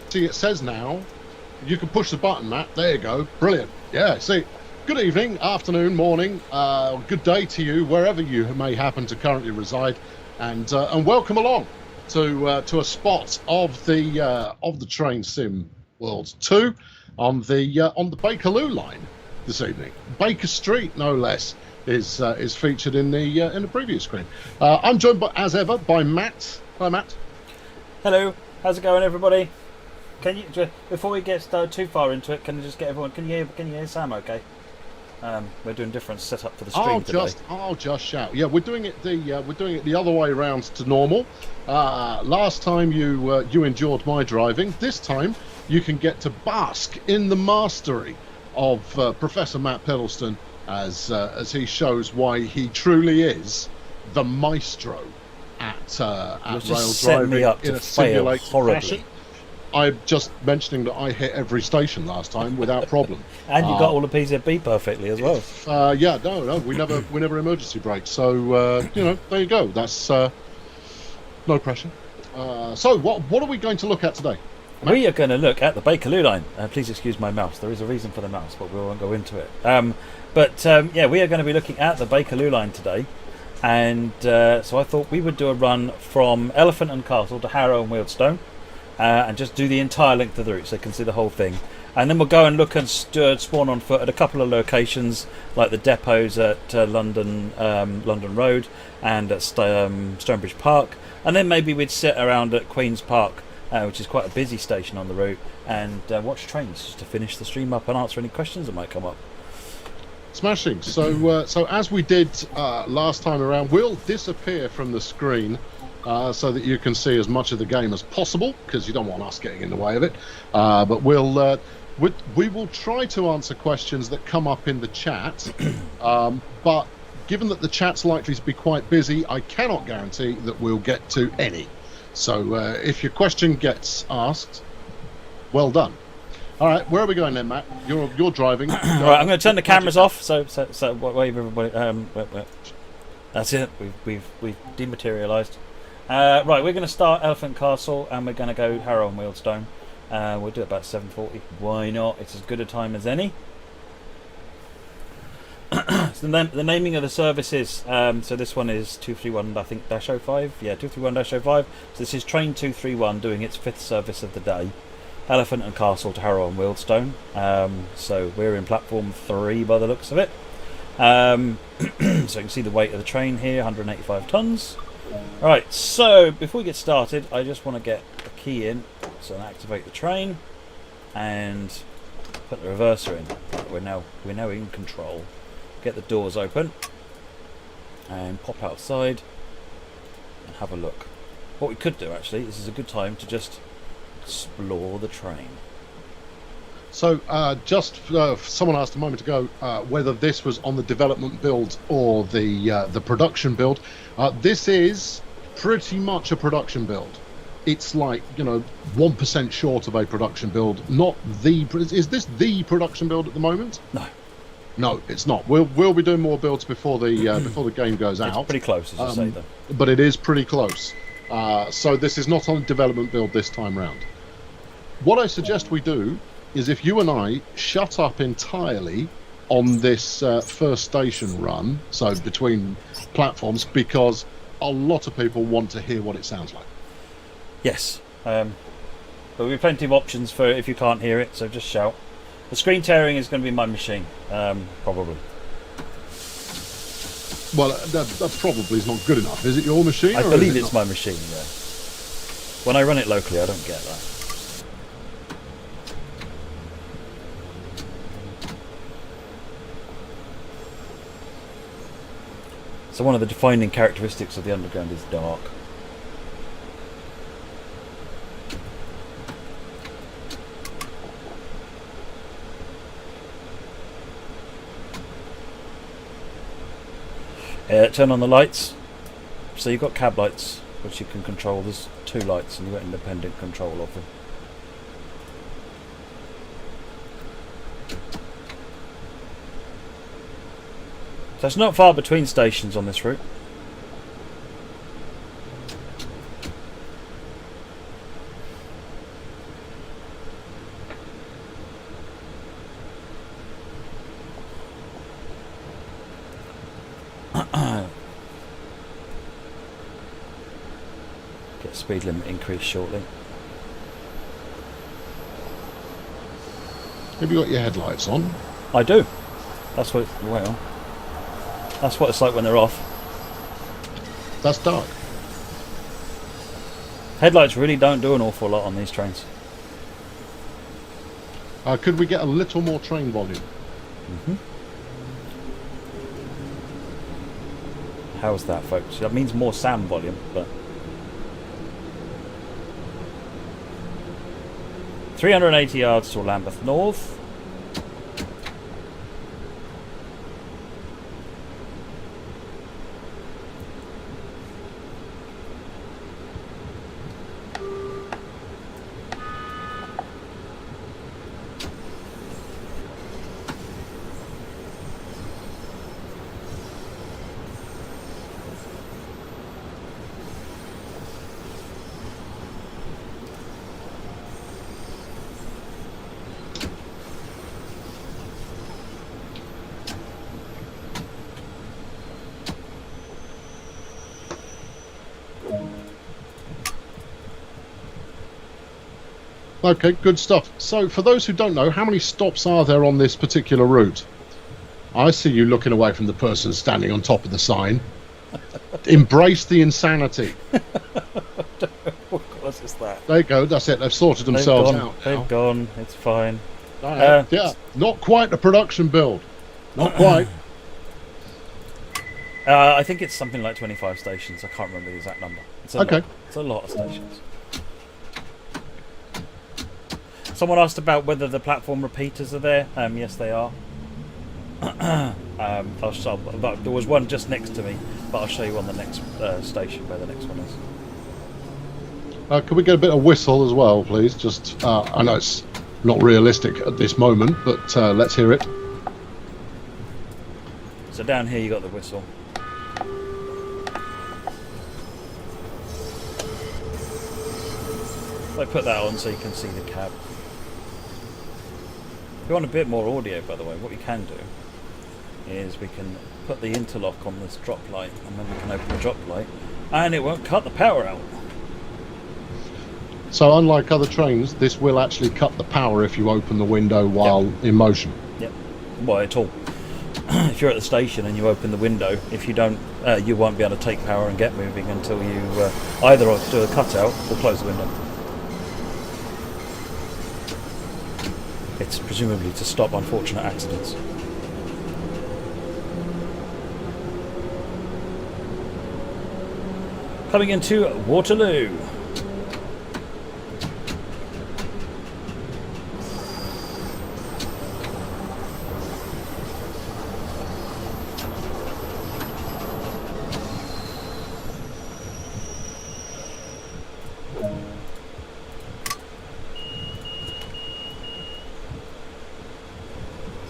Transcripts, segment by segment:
See, it says now, you can push the button, Matt. There you go. Brilliant. Yeah, see, good evening, afternoon, morning, good day to you, wherever you may happen to currently reside, and welcome along to a spot of the train sim world 2 on the Bakerloo Line this evening. Baker Street, no less, is featured in the previous screen. I'm joined as ever by Matt. Hi, Matt. Hello. How's it going, everybody? Can you before we get too far into it? Can you just get everyone? Can you hear Sam? Okay. We're doing different setup for the stream today. I'll just shout. Yeah, we're doing it the other way around to normal. Last time you endured my driving. This time you can get to bask in the mastery of Professor Matt Piddleston as he shows why he truly is the maestro at rail driving in a simulated fashion. I'm just mentioning that I hit every station last time without problem. And you got all the PZB perfectly as well. Yeah, no, we never emergency brake. So there you go. That's no pressure. So what are we going to look at today, Matt? We are going to look at the Bakerloo Line. Please excuse my mouse. There is a reason for the mouse, but we won't go into it. Yeah, we are going to be looking at the Bakerloo Line today. And so I thought we would do a run from Elephant and Castle to Harrow and Wealdstone. And just do the entire length of the route so you can see the whole thing. And then we'll go and look and spawn on foot at a couple of locations like the depots at London Road and at Stonebridge Park. And then maybe we'd sit around at Queen's Park, which is quite a busy station on the route, and watch trains just to finish the stream up and answer any questions that might come up. Smashing. So as we did last time around, we'll disappear from the screen so that you can see as much of the game as possible, because you don't want us getting in the way of it. But we will try to answer questions that come up in the chat. But given that the chat's likely to be quite busy, I cannot guarantee that we'll get to any. So if your question gets asked, well done. All right, where are we going then, Matt? You're driving. Right, I'm going to turn the cameras off. So wave everybody. That's it. We've dematerialised. Right, we're going to start Elephant Castle and we're going to go Harrow and Wealdstone. We'll do it about 7:40. Why not? It's as good a time as any. So the naming of the services. So this one is 231, I think, -05. Yeah, 231-05. So this is train 231 doing its 5th service of the day. Elephant and Castle to Harrow and Wealdstone. So we're in platform 3 by the looks of it. So you can see the weight of the train here, 185 tonnes. Right, so before we get started, I just want to get the key in, so I'll activate the train and put the reverser in. Right, we're now in control. Get the doors open and pop outside and have a look. What we could do actually, this is a good time to just explore the train. So someone asked a moment ago whether this was on the development build or the production build. This is pretty much a production build. It's like 1% short of a production build. Is this the production build at the moment? No, it's not. We'll be doing more builds before the game goes out. It's pretty close, as you say, though. But it is pretty close. So this is not on development build this time round. What I suggest we do is, if you and I shut up entirely on this first station run, so between platforms, because a lot of people want to hear what it sounds like. Yes, but there'll be plenty of options for if you can't hear it, so just shout. The screen tearing is going to be my machine, probably. Well, that probably is not good enough. Is it your machine? I believe it's my machine, yeah. When I run it locally, I don't get that. So one of the defining characteristics of the underground is dark. Turn on the lights. So you've got cab lights, which you can control. There's 2 lights and you've got independent control of them. So it's not far between stations on this route. speed limit increase shortly. Have you got your headlights on? I do. That's what. Well, that's what it's like when they're off. That's dark. Headlights really don't do an awful lot on these trains. Could we get a little more train volume? How's that, folks? That means more sound volume, but 380 yards to Lambeth North. Okay, good stuff. So, for those who don't know, how many stops are there on this particular route? I see you looking away from the person standing on top of the sign. Embrace the insanity. What cause is that? There you go, that's it. They've sorted themselves out now. They've gone. It's fine. Yeah, not quite a production build. Not quite. I think it's something like 25 stations. I can't remember the exact number. It's a Okay. lot. It's a lot of stations. Someone asked about whether the platform repeaters are there. Yes, they are. But there was one just next to me, but I'll show you on the next station where the next one is. Can we get a bit of whistle as well, please? Just, I know it's not realistic at this moment, but let's hear it. So down here you got the whistle. I put that on so you can see the cab. If you want a bit more audio, by the way, what we can do is we can put the interlock on this drop light, and then we can open the drop light, and it won't cut the power out. So unlike other trains, this will actually cut the power if you open the window while in motion. Yep. Well, at all. If you're at the station and you open the window, if you don't, you won't be able to take power and get moving until you either do a cutout or close the window. It's presumably to stop unfortunate accidents. Coming into Waterloo.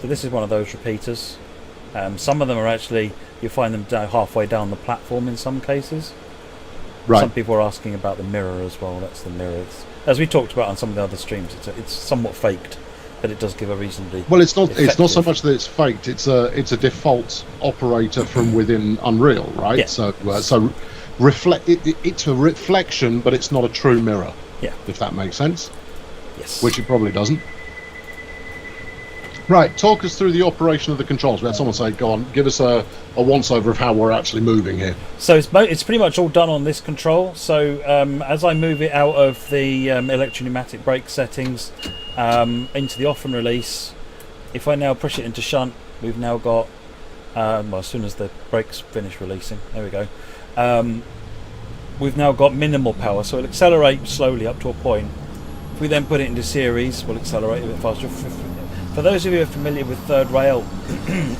So this is one of those repeaters. Some of them are actually, you find them halfway down the platform in some cases. Right. Some people are asking about the mirror as well. That's the mirror. As we talked about on some of the other streams, it's somewhat faked, but it does give a reasonly. Well, it's not. effective. It's not so much that it's faked. It's a default operator from within Unreal, right? Yeah. So it's a reflection, but it's not a true mirror. Yeah. If that makes sense. Yes. Which it probably doesn't. Right, talk us through the operation of the controls. We had someone say, go on, give us a once-over of how we're actually moving here. So it's pretty much all done on this control. So as I move it out of the electro-pneumatic brake settings into the off and release, if I now push it into shunt, we've now got, well, as soon as the brakes finish releasing, there we go, we've now got minimal power, so it'll accelerate slowly up to a point. If we then put it into series, we'll accelerate a bit faster. For those of you who are familiar with third rail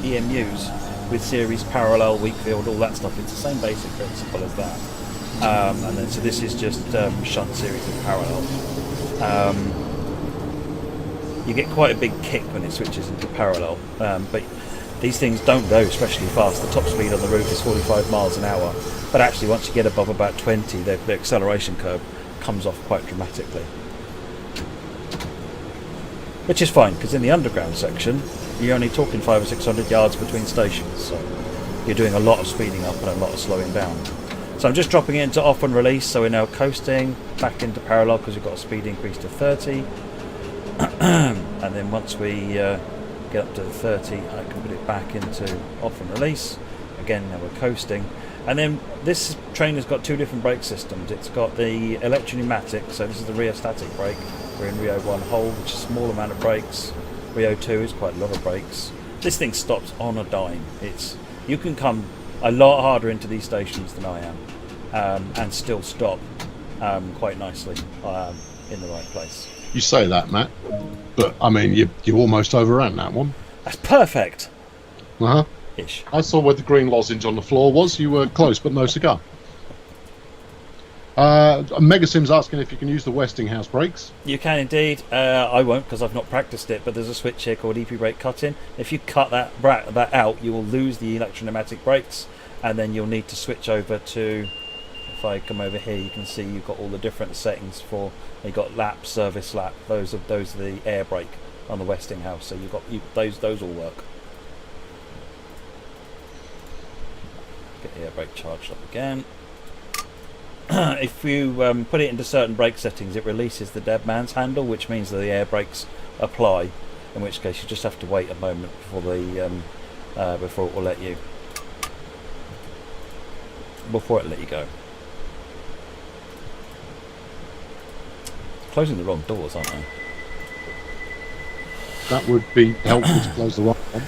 EMUs, with series, parallel, weak field, all that stuff, it's the same basic principle as that. And then so this is just shunt, series and parallel. You get quite a big kick when it switches into parallel, but these things don't go especially fast. The top speed on the route is 45 miles an hour, but actually once you get above about 20, the acceleration curve comes off quite dramatically. Which is fine, because in the underground section, you're only talking 500 or 600 yards between stations, so you're doing a lot of speeding up and a lot of slowing down. So I'm just dropping it into off and release, so we're now coasting back into parallel because we've got a speed increase to 30. And then once we get up to the 30, I can put it back into off and release. Again, now we're coasting. And then this train has got two different brake systems. It's got the electro-pneumatic, so this is the rheostatic brake. We're in Rio 1 whole, which is a small amount of brakes. Rio 2 is quite a lot of brakes. This thing stops on a dime. You can come a lot harder into these stations than I am, and still stop quite nicely in the right place. You say that, Matt, but I mean, you almost overran that one. That's perfect. Uh-huh. Ish. I saw where the green lozenge on the floor was. You were close, but no cigar. Megasim's asking if you can use the Westinghouse brakes. You can indeed. I won't because I've not practiced it, but there's a switch here called EP brake cut-in. If you cut that out, you will lose the electro-pneumatic brakes, and then you'll need to switch over to... If I come over here, you can see you've got all the different settings for... You've got lap, service lap. Those are the air brake on the Westinghouse. So those all work. Get the air brake charged up again. If you put it into certain brake settings, it releases the dead man's handle, which means that the air brakes apply. In which case, you just have to wait a moment before before it will let you go. Closing the wrong doors, aren't they? That would be helpful to close the right one.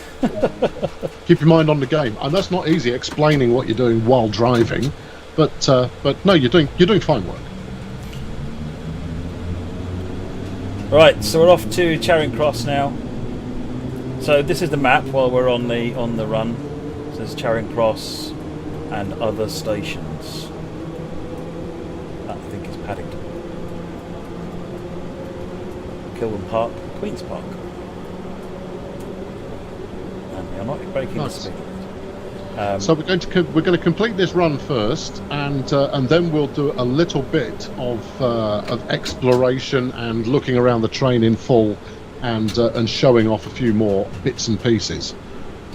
Keep your mind on the game, and that's not easy explaining what you're doing while driving. But no, you're doing fine work. Right, so we're off to Charing Cross now. So this is the map while we're on the run. So there's Charing Cross and other stations. That I think is Paddington, Kilburn Park, Queen's Park. And we are not breaking the speed. So we're going to complete this run first, and then we'll do a little bit of exploration and looking around the train in full, and showing off a few more bits and pieces.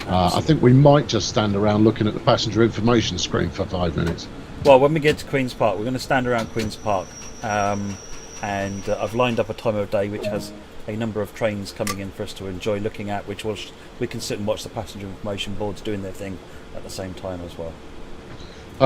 I think we might just stand around looking at the passenger information screen for 5 minutes. Well, when we get to Queen's Park, we're going to stand around Queen's Park, and I've lined up a time of day which has a number of trains coming in for us to enjoy looking at, which we can sit and watch the passenger information boards doing their thing at the same time as well.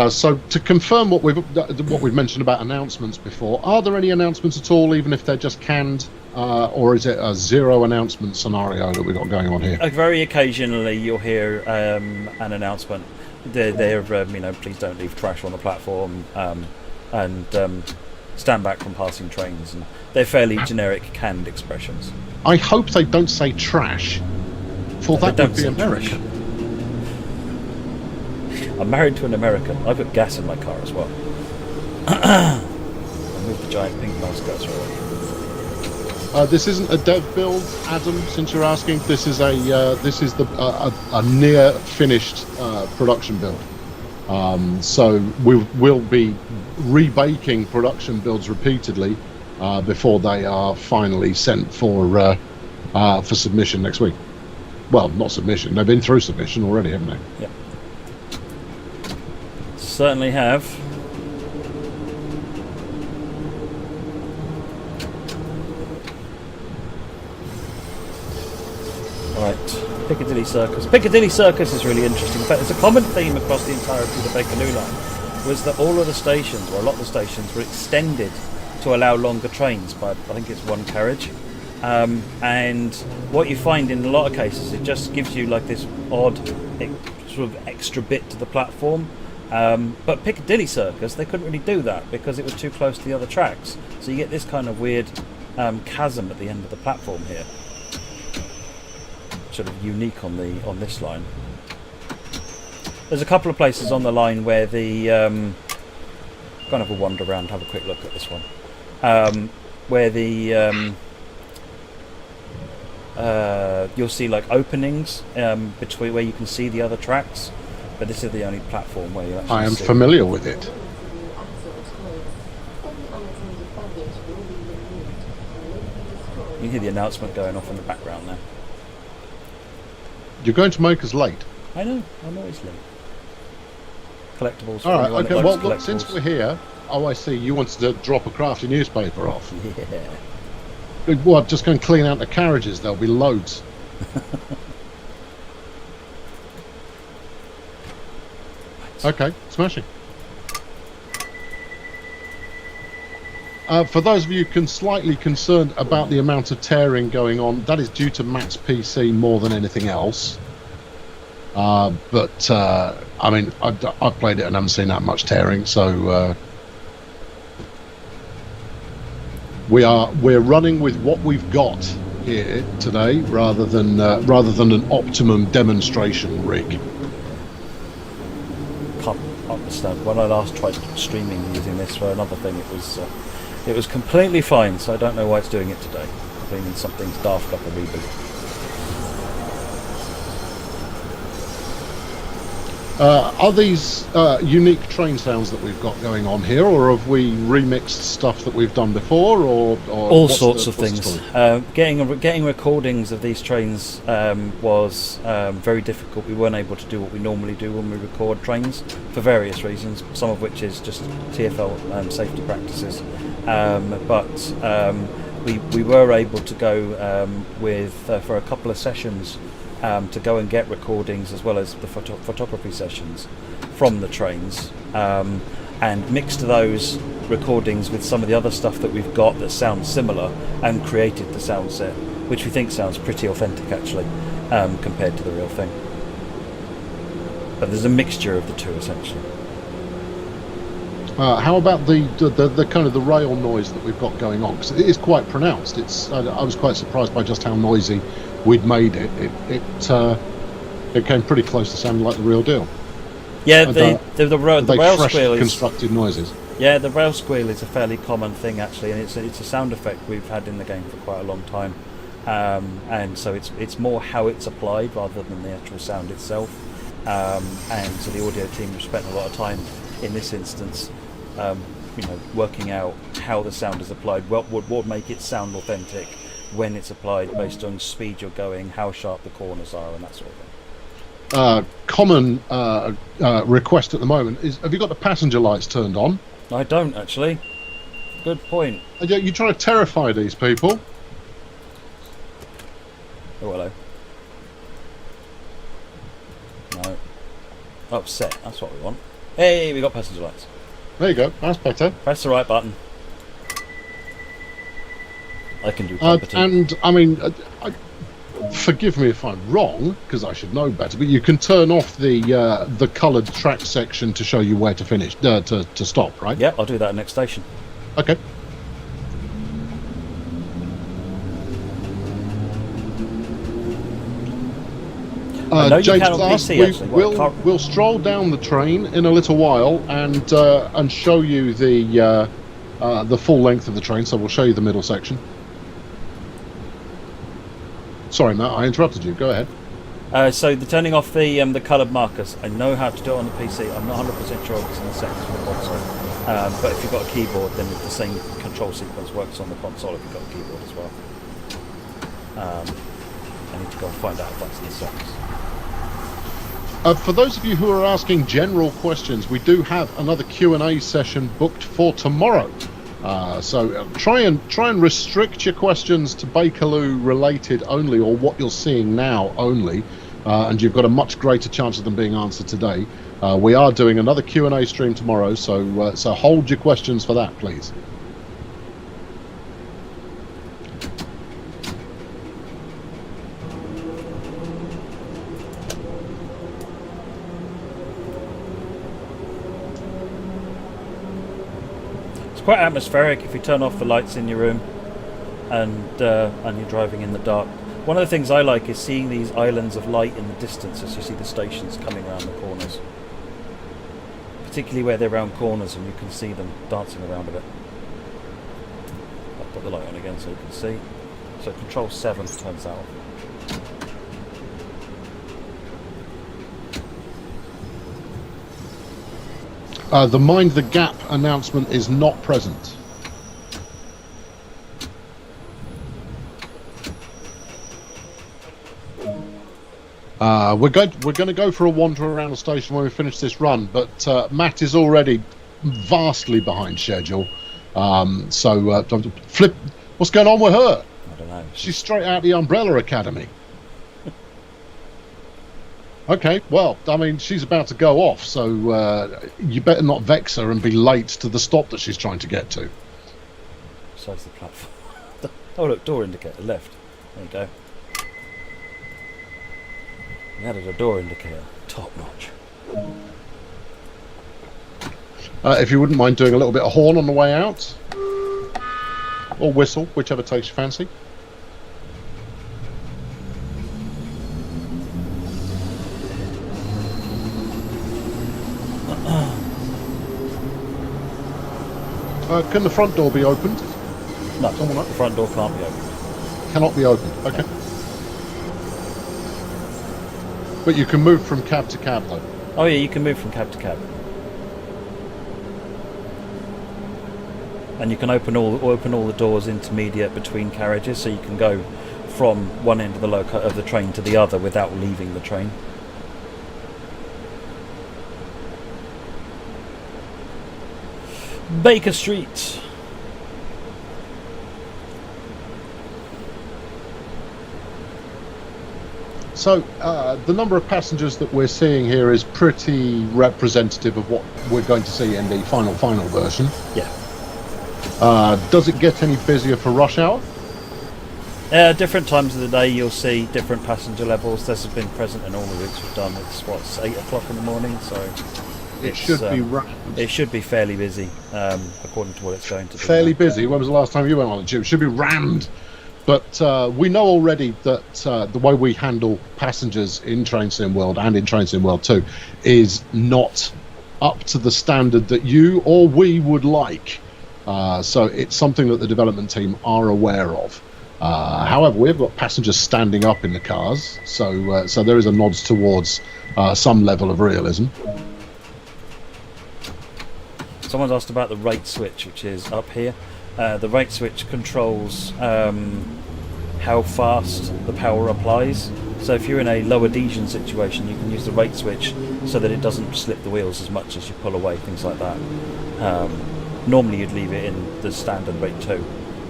So to confirm what we've mentioned about announcements before, are there any announcements at all, even if they're just canned, or is it a zero announcement scenario that we've got going on here? Very occasionally you'll hear an announcement. They're please don't leave trash on the platform, and stand back from passing trains, and they're fairly generic canned expressions. I hope they don't say trash, for that would be American. I'm married to an American. I put gas in my car as well. I moved the giant pink mouse cursor away. This isn't a dev build, Adam. Since you're asking, this is a near finished production build. So we'll be rebaking production builds repeatedly before they are finally sent for submission next week. Well, not submission. They've been through submission already, haven't they? Yeah. Certainly have. Right, Piccadilly Circus. Piccadilly Circus is really interesting. In fact, there's a common theme across the entirety of the Bakerloo Line, was that all of the stations, or a lot of the stations, were extended to allow longer trains by, I think it's one carriage. And what you find in a lot of cases, it just gives you like this odd sort of extra bit to the platform. But Piccadilly Circus, they couldn't really do that because it was too close to the other tracks. So you get this kind of weird chasm at the end of the platform here. Sort of unique on this line. There's a couple of places on the line where the kind of a wander around, have a quick look at this one, where the you'll see like openings between where you can see the other tracks, but this is the only platform where you actually I am see familiar with it. You can hear the announcement going off in the background there. You're going to make us late. I know, I'm always late. collectibles. All right, anyone that okay. likes Well, look, since collectibles. we're here, oh, I see. You wanted to drop a crafty newspaper off. Yeah. What? Just go and clean out the carriages. There'll be loads. Okay, smashing. For those of you slightly concerned about the amount of tearing going on, that is due to Matt's PC more than anything else. I mean, I've played it and haven't seen that much tearing, so we're running with what we've got here today, rather than an optimum demonstration rig. Can't understand. When I last tried streaming using this for another thing, it was completely fine. So I don't know why it's doing it today. Probably means something's daft like a reboot. Are these unique train sounds that we've got going on here, or have we remixed stuff that we've done before, or all sorts of things? Getting recordings of these trains was very difficult. We weren't able to do what we normally do when we record trains for various reasons. Some of which is just TfL safety practices, we were able to go for a couple of sessions. To go and get recordings as well as the photography sessions from the trains, and mixed those recordings with some of the other stuff that we've got that sounds similar, and created the sound set, which we think sounds pretty authentic actually, compared to the real thing. But there's a mixture of the two essentially. How about the kind of the rail noise that we've got going on? Because it is quite pronounced. I was quite surprised by just how noisy we'd made it. It came pretty close to sounding like the real deal. Yeah, the rail squeal is constructed noises. Yeah, the rail squeal is a fairly common thing actually, and it's a sound effect we've had in the game for quite a long time, and so it's more how it's applied rather than the actual sound itself. And so the audio team have spent a lot of time in this instance, working out how the sound is applied, what would make it sound authentic when it's applied, based on speed you're going, how sharp the corners are, and that sort of thing. Common request at the moment is: have you got the passenger lights turned on? I don't actually. Good point. You're trying to terrify these people. Oh, hello. No. Upset. That's what we want. Hey, we got passenger lights. There you go. That's better. Press the right button. I can do competent. And I mean, forgive me if I'm wrong, because I should know better, but you can turn off the coloured track section to show you where to finish, to stop, right? Yeah, I'll do that at next station. Okay. James Glass, we'll stroll down the train in a little while and show you the full length of the train. So we'll show you the middle section. Sorry, Matt, I interrupted you. Go ahead. So the turning off the coloured markers, I know how to do it on the PC. I'm not 100% sure if it's in the settings for the console. But if you've got a keyboard, then the same control sequence works on the console if you've got a keyboard as well. I need to go and find out if that's in the settings. For those of you who are asking general questions, we do have another Q&A session booked for tomorrow. So try and restrict your questions to Bakerloo related only, or what you're seeing now only, and you've got a much greater chance of them being answered today. We are doing another Q&A stream tomorrow, so hold your questions for that, please. Quite atmospheric if you turn off the lights in your room and you're driving in the dark. One of the things I like is seeing these islands of light in the distance as you see the stations coming around the corners, particularly where they're round corners and you can see them dancing around a bit. I'll put the light on again so you can see. So Control 7 turns that off. The Mind the Gap announcement is not present. We're going to go for a wander around the station when we finish this run, but Matt is already vastly behind schedule. Flip, what's going on with her? I don't know. She's straight out of the Umbrella Academy. Okay, well, I mean, she's about to go off, so you better not vex her and be late to the stop that she's trying to get to. Besides the platform. Oh, look, door indicator left. There you go. We added a door indicator. Top notch. If you wouldn't mind doing a little bit of horn on the way out, or whistle, whichever takes your fancy. Can the front door be opened? No, the front door can't be opened. Cannot be opened. Okay. But you can move from cab to cab, though. Oh yeah, you can move from cab to cab. And you can open all the doors intermediate between carriages, so you can go from one end of the train to the other without leaving the train. Baker Street. So the number of passengers that we're seeing here is pretty representative of what we're going to see in the final version. Yeah. Does it get any busier for rush hour? Different times of the day you'll see different passenger levels. This has been present in all the routes we've done. It's 8 o'clock in the morning, so it should be rammed. It should be fairly busy, according to what it's going to be. Fairly busy. When was the last time you went on the tube? It should be rammed. But we know already that the way we handle passengers in Train Sim World and in Train Sim World 2 is not up to the standard that you or we would like. So it's something that the development team are aware of. However, we've got passengers standing up in the cars, so there is a nod towards some level of realism. Someone's asked about the rate switch, which is up here. The rate switch controls how fast the power applies. So if you're in a low adhesion situation, you can use the rate switch so that it doesn't slip the wheels as much as you pull away, things like that. Normally you'd leave it in the standard rate 2,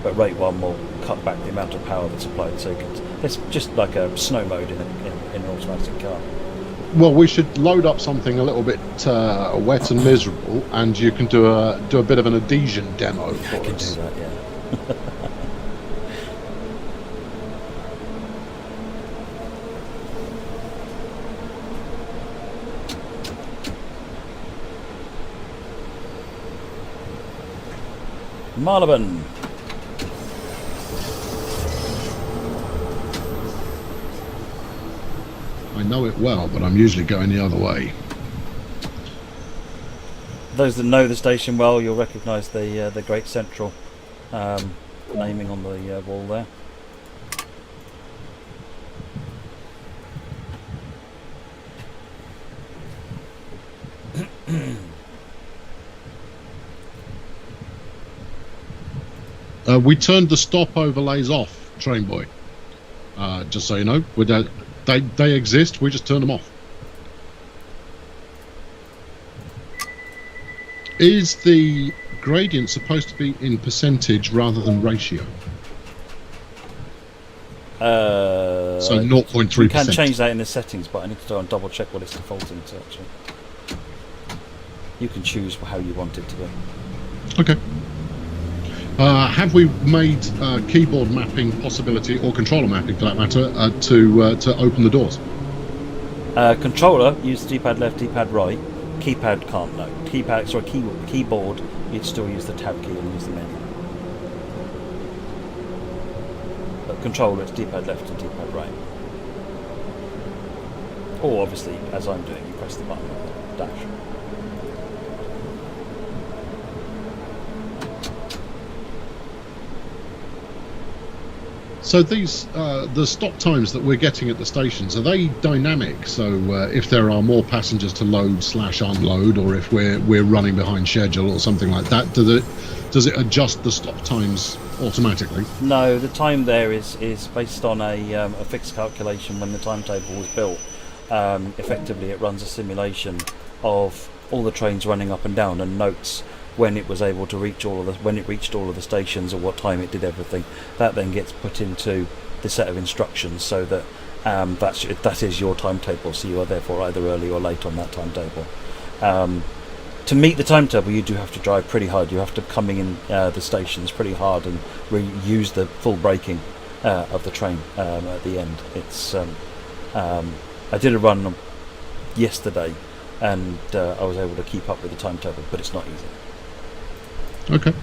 but rate 1 will cut back the amount of power that's applied. So it's just like a snow mode in an automatic car. Well, we should load up something a little bit wet and miserable, and you can do a bit of an adhesion demo for us. I can do that, yeah. Marylebone. I know it well, but I'm usually going the other way. Those that know the station well, you'll recognise the Great Central naming on the wall there. We turned the stop overlays off, Train Boy. Just so you know, they exist. We just turn them off. Is the gradient supposed to be in percentage rather than ratio? So 0.3%. You can change that in the settings, but I need to go and double check what it's defaulting to. Actually, you can choose how you want it to be. Okay. Have we made keyboard mapping possibility, or controller mapping for that matter, to open the doors? Controller, use D-pad left, D-pad right. Keypad can't, no. Keyboard, you'd still use the tab key and use the menu. But controller, it's D-pad left and D-pad right. Or obviously, as I'm doing, you press the button on the dash. So these the stop times that we're getting at the stations, are they dynamic? So if there are more passengers to load/unload, or if we're running behind schedule or something like that, does it adjust the stop times automatically? No, the time there is based on a fixed calculation when the timetable was built. effectively it runs a simulation of all the trains running up and down and notes when it was able to reach when it reached all of the stations or what time it did everything. That then gets put into the set of instructions so that that is your timetable. So you are therefore either early or late on that timetable. To meet the timetable, you do have to drive pretty hard. You have to come in the stations pretty hard and use the full braking of the train at the end. It's I did a run yesterday, and I was able to keep up with the timetable, but it's not easy. Okay.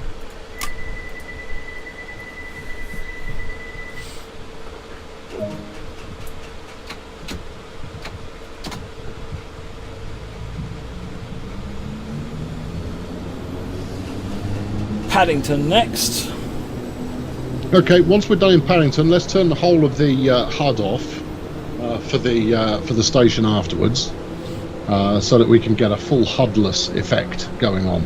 Paddington next. Okay, once we're done in Paddington, let's turn the whole of the HUD off for the station afterwards, so that we can get a full HUD-less effect going on.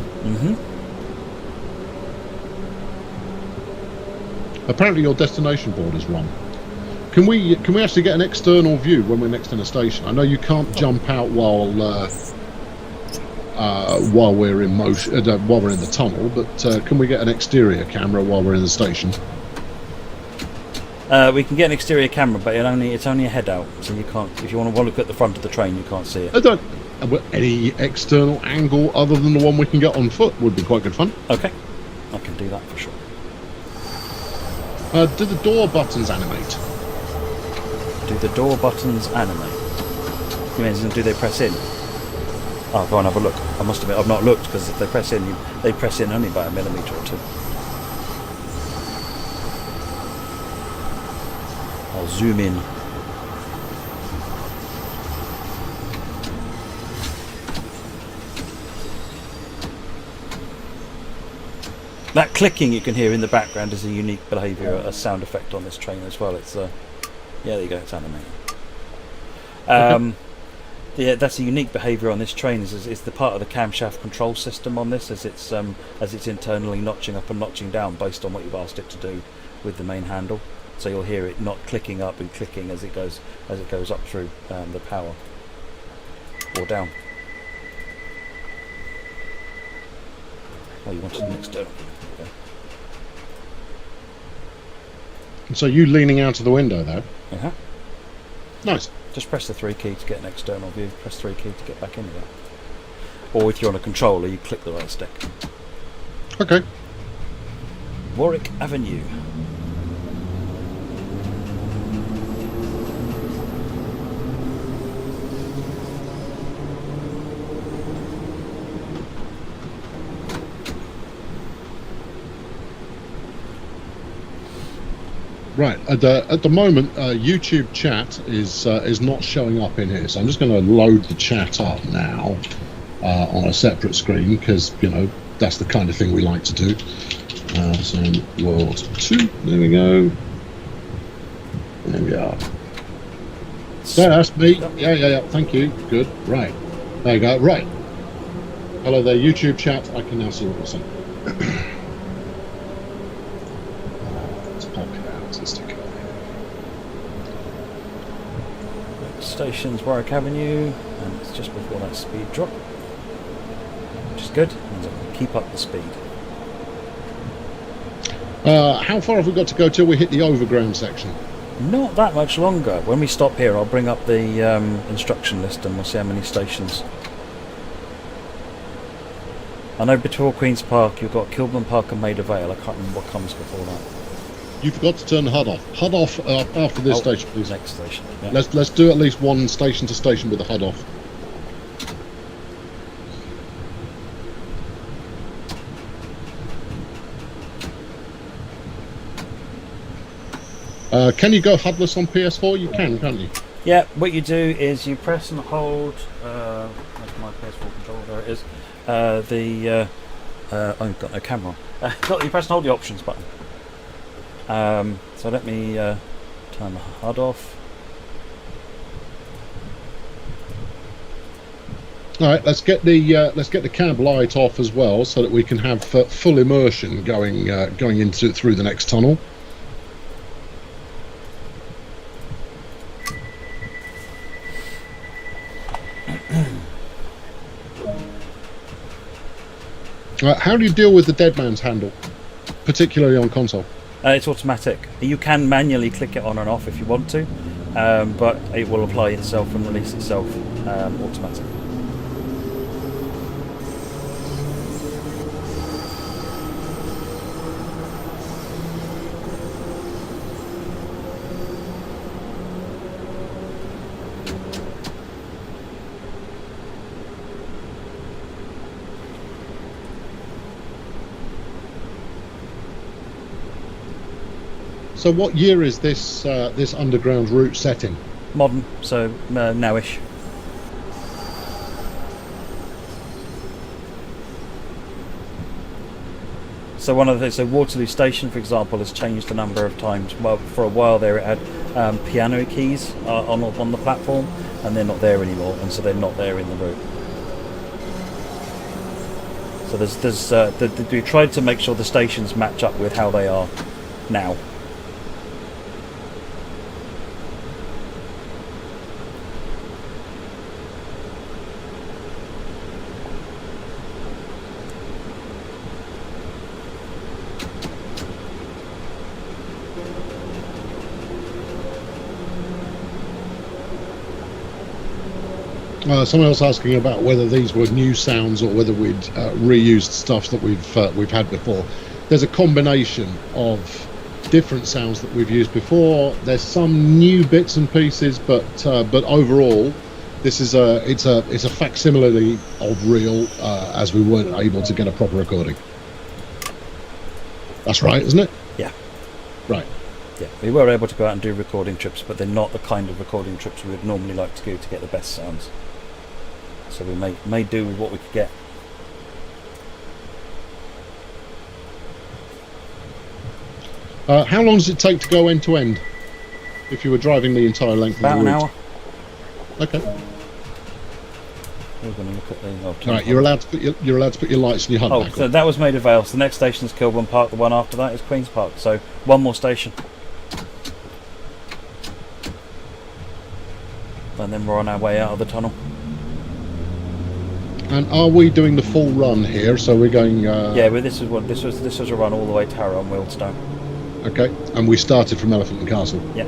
Apparently, your destination board is wrong. Can we actually get an external view when we're next in a station? I know you can't jump out while we're in motion, while we're in the tunnel, but can we get an exterior camera while we're in the station? We can get an exterior camera, but it's only a head out, so you can't. If you want to look at the front of the train, you can't see it. Any external angle other than the one we can get on foot would be quite good fun. Okay, I can do that for sure. Do the door buttons animate? Do the door buttons animate? You mean, do they press in? Oh, go and have a look. I must admit, I've not looked, because if they press in, they press in only by a millimetre or two. I'll zoom in. That clicking you can hear in the background is a unique behaviour, a sound effect on this train as well. It's yeah, there you go, it's animated. Yeah, that's a unique behaviour on this train. Is the part of the camshaft control system on this, as it's internally notching up and notching down based on what you've asked it to do with the main handle. So you'll hear it not clicking up and clicking as it goes up through the power or down. Oh, you wanted an external. Okay. So you leaning out of the window there? Uh-huh. Nice. Just press the 3 key to get an external view. Press 3 key to get back into it. Or if you're on a controller, you click the right stick. Okay. Warwick Avenue. Right, at the moment, YouTube chat is not showing up in here, so I'm just going to load the chat up now on a separate screen, because that's the kind of thing we like to do. So World 2, there we go. There we are. So that's me. Yeah. Thank you. Good. Right. There you go. Right. Hello there, YouTube chat. I can now see what you're saying. Station's Warwick Avenue, and it's just before that speed drop, which is good. Means I can keep up the speed. How far have we got to go till we hit the overground section? Not that much longer. When we stop here, I'll bring up the instruction list and we'll see how many stations. I know before Queen's Park you've got Kilburn Park and Maida Vale. I can't remember what comes before that. You forgot to turn the HUD off. HUD off after this station, please. Next station. Yeah. Let's do at least one station to station with the HUD off. Can you go HUDless on PS4? You can, can't you? Yeah. What you do is you press and hold. Where's my PS4 controller? There it is. I've got no camera. You press and hold the options button. So let me turn the HUD off. All right, let's get the cab light off as well, so that we can have full immersion going through the next tunnel. How do you deal with the dead man's handle, particularly on console? It's automatic. You can manually click it on and off if you want to, but it will apply itself and release itself automatically. So what year is this this underground route set in? Modern, so nowish. So one of the so Waterloo Station, for example, has changed a number of times. Well, for a while there, it had piano keys on the platform, and they're not there anymore, and so they're not there in the route. So we tried to make sure the stations match up with how they are now. Someone else asking about whether these were new sounds or whether we'd reused stuff that we've had before. There's a combination of different sounds that we've used before. There's some new bits and pieces, but overall, this is a facsimile of real, as we weren't able to get a proper recording. That's right, isn't it? Yeah. Right. Yeah, we were able to go out and do recording trips, but they're not the kind of recording trips we would normally like to do to get the best sounds. So we made do with what we could get. How long does it take to go end to end? If you were driving the entire length About of the an route? hour. Okay. We're going to look at the. All right, you're allowed to put your lights and your HUD back so on. that was Maida Vale. So the next station is Kilburn Park. The one after that is Queen's Park. So one more station, and then we're on our way out of the tunnel. And are we doing the full run here? So we're going. Yeah, but this was a run all the way to Harrow and Wealdstone. Okay, and we started from Elephant and Castle. Yeah.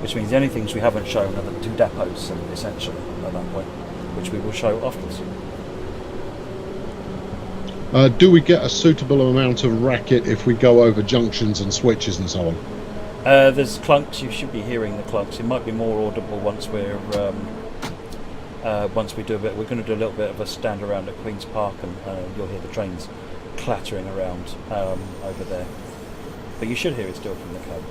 Which means the only things we haven't shown are the two depots, essentially, at that point, which we will show afterwards. Do we get a suitable amount of racket if we go over junctions and switches and so on? There's clunks. You should be hearing the clunks. It might be more audible once we do a bit. We're going to do a little bit of a stand around at Queen's Park, and you'll hear the trains clattering around over there. But you should hear it still from the cab.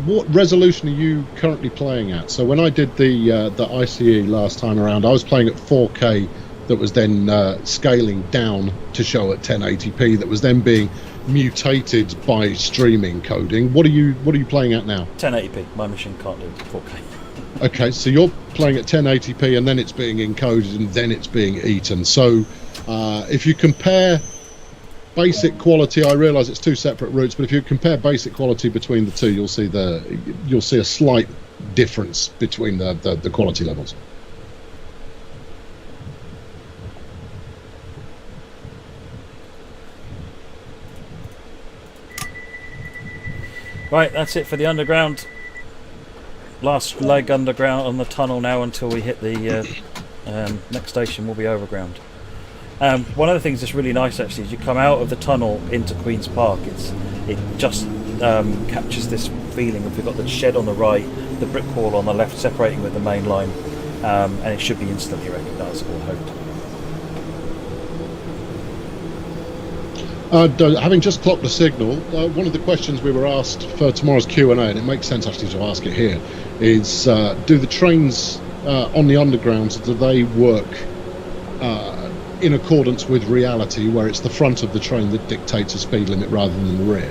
What resolution are you currently playing at? So when I did the ICE last time around, I was playing at 4K. That was then scaling down to show at 1080p. That was then being mutated by streaming coding. What are you playing at now? 1080p. My machine can't do 4K. Okay, so you're playing at 1080p, and then it's being encoded, and then it's being eaten. So if you compare basic quality, I realise it's two separate routes, but if you compare basic quality between the two, you'll see a slight difference between the quality levels. Right, that's it for the underground. Last leg underground on the tunnel now until we hit the next station will be overground. One of the things that's really nice actually is you come out of the tunnel into Queen's Park. It just captures this feeling of we've got the shed on the right, the brick wall on the left separating with the main line, and it should be instantly recognisable, I hope. Having just clocked the signal, one of the questions we were asked for tomorrow's Q&A, and it makes sense actually to ask it here, is do the trains on the undergrounds, do they work in accordance with reality, where it's the front of the train that dictates a speed limit rather than the rear?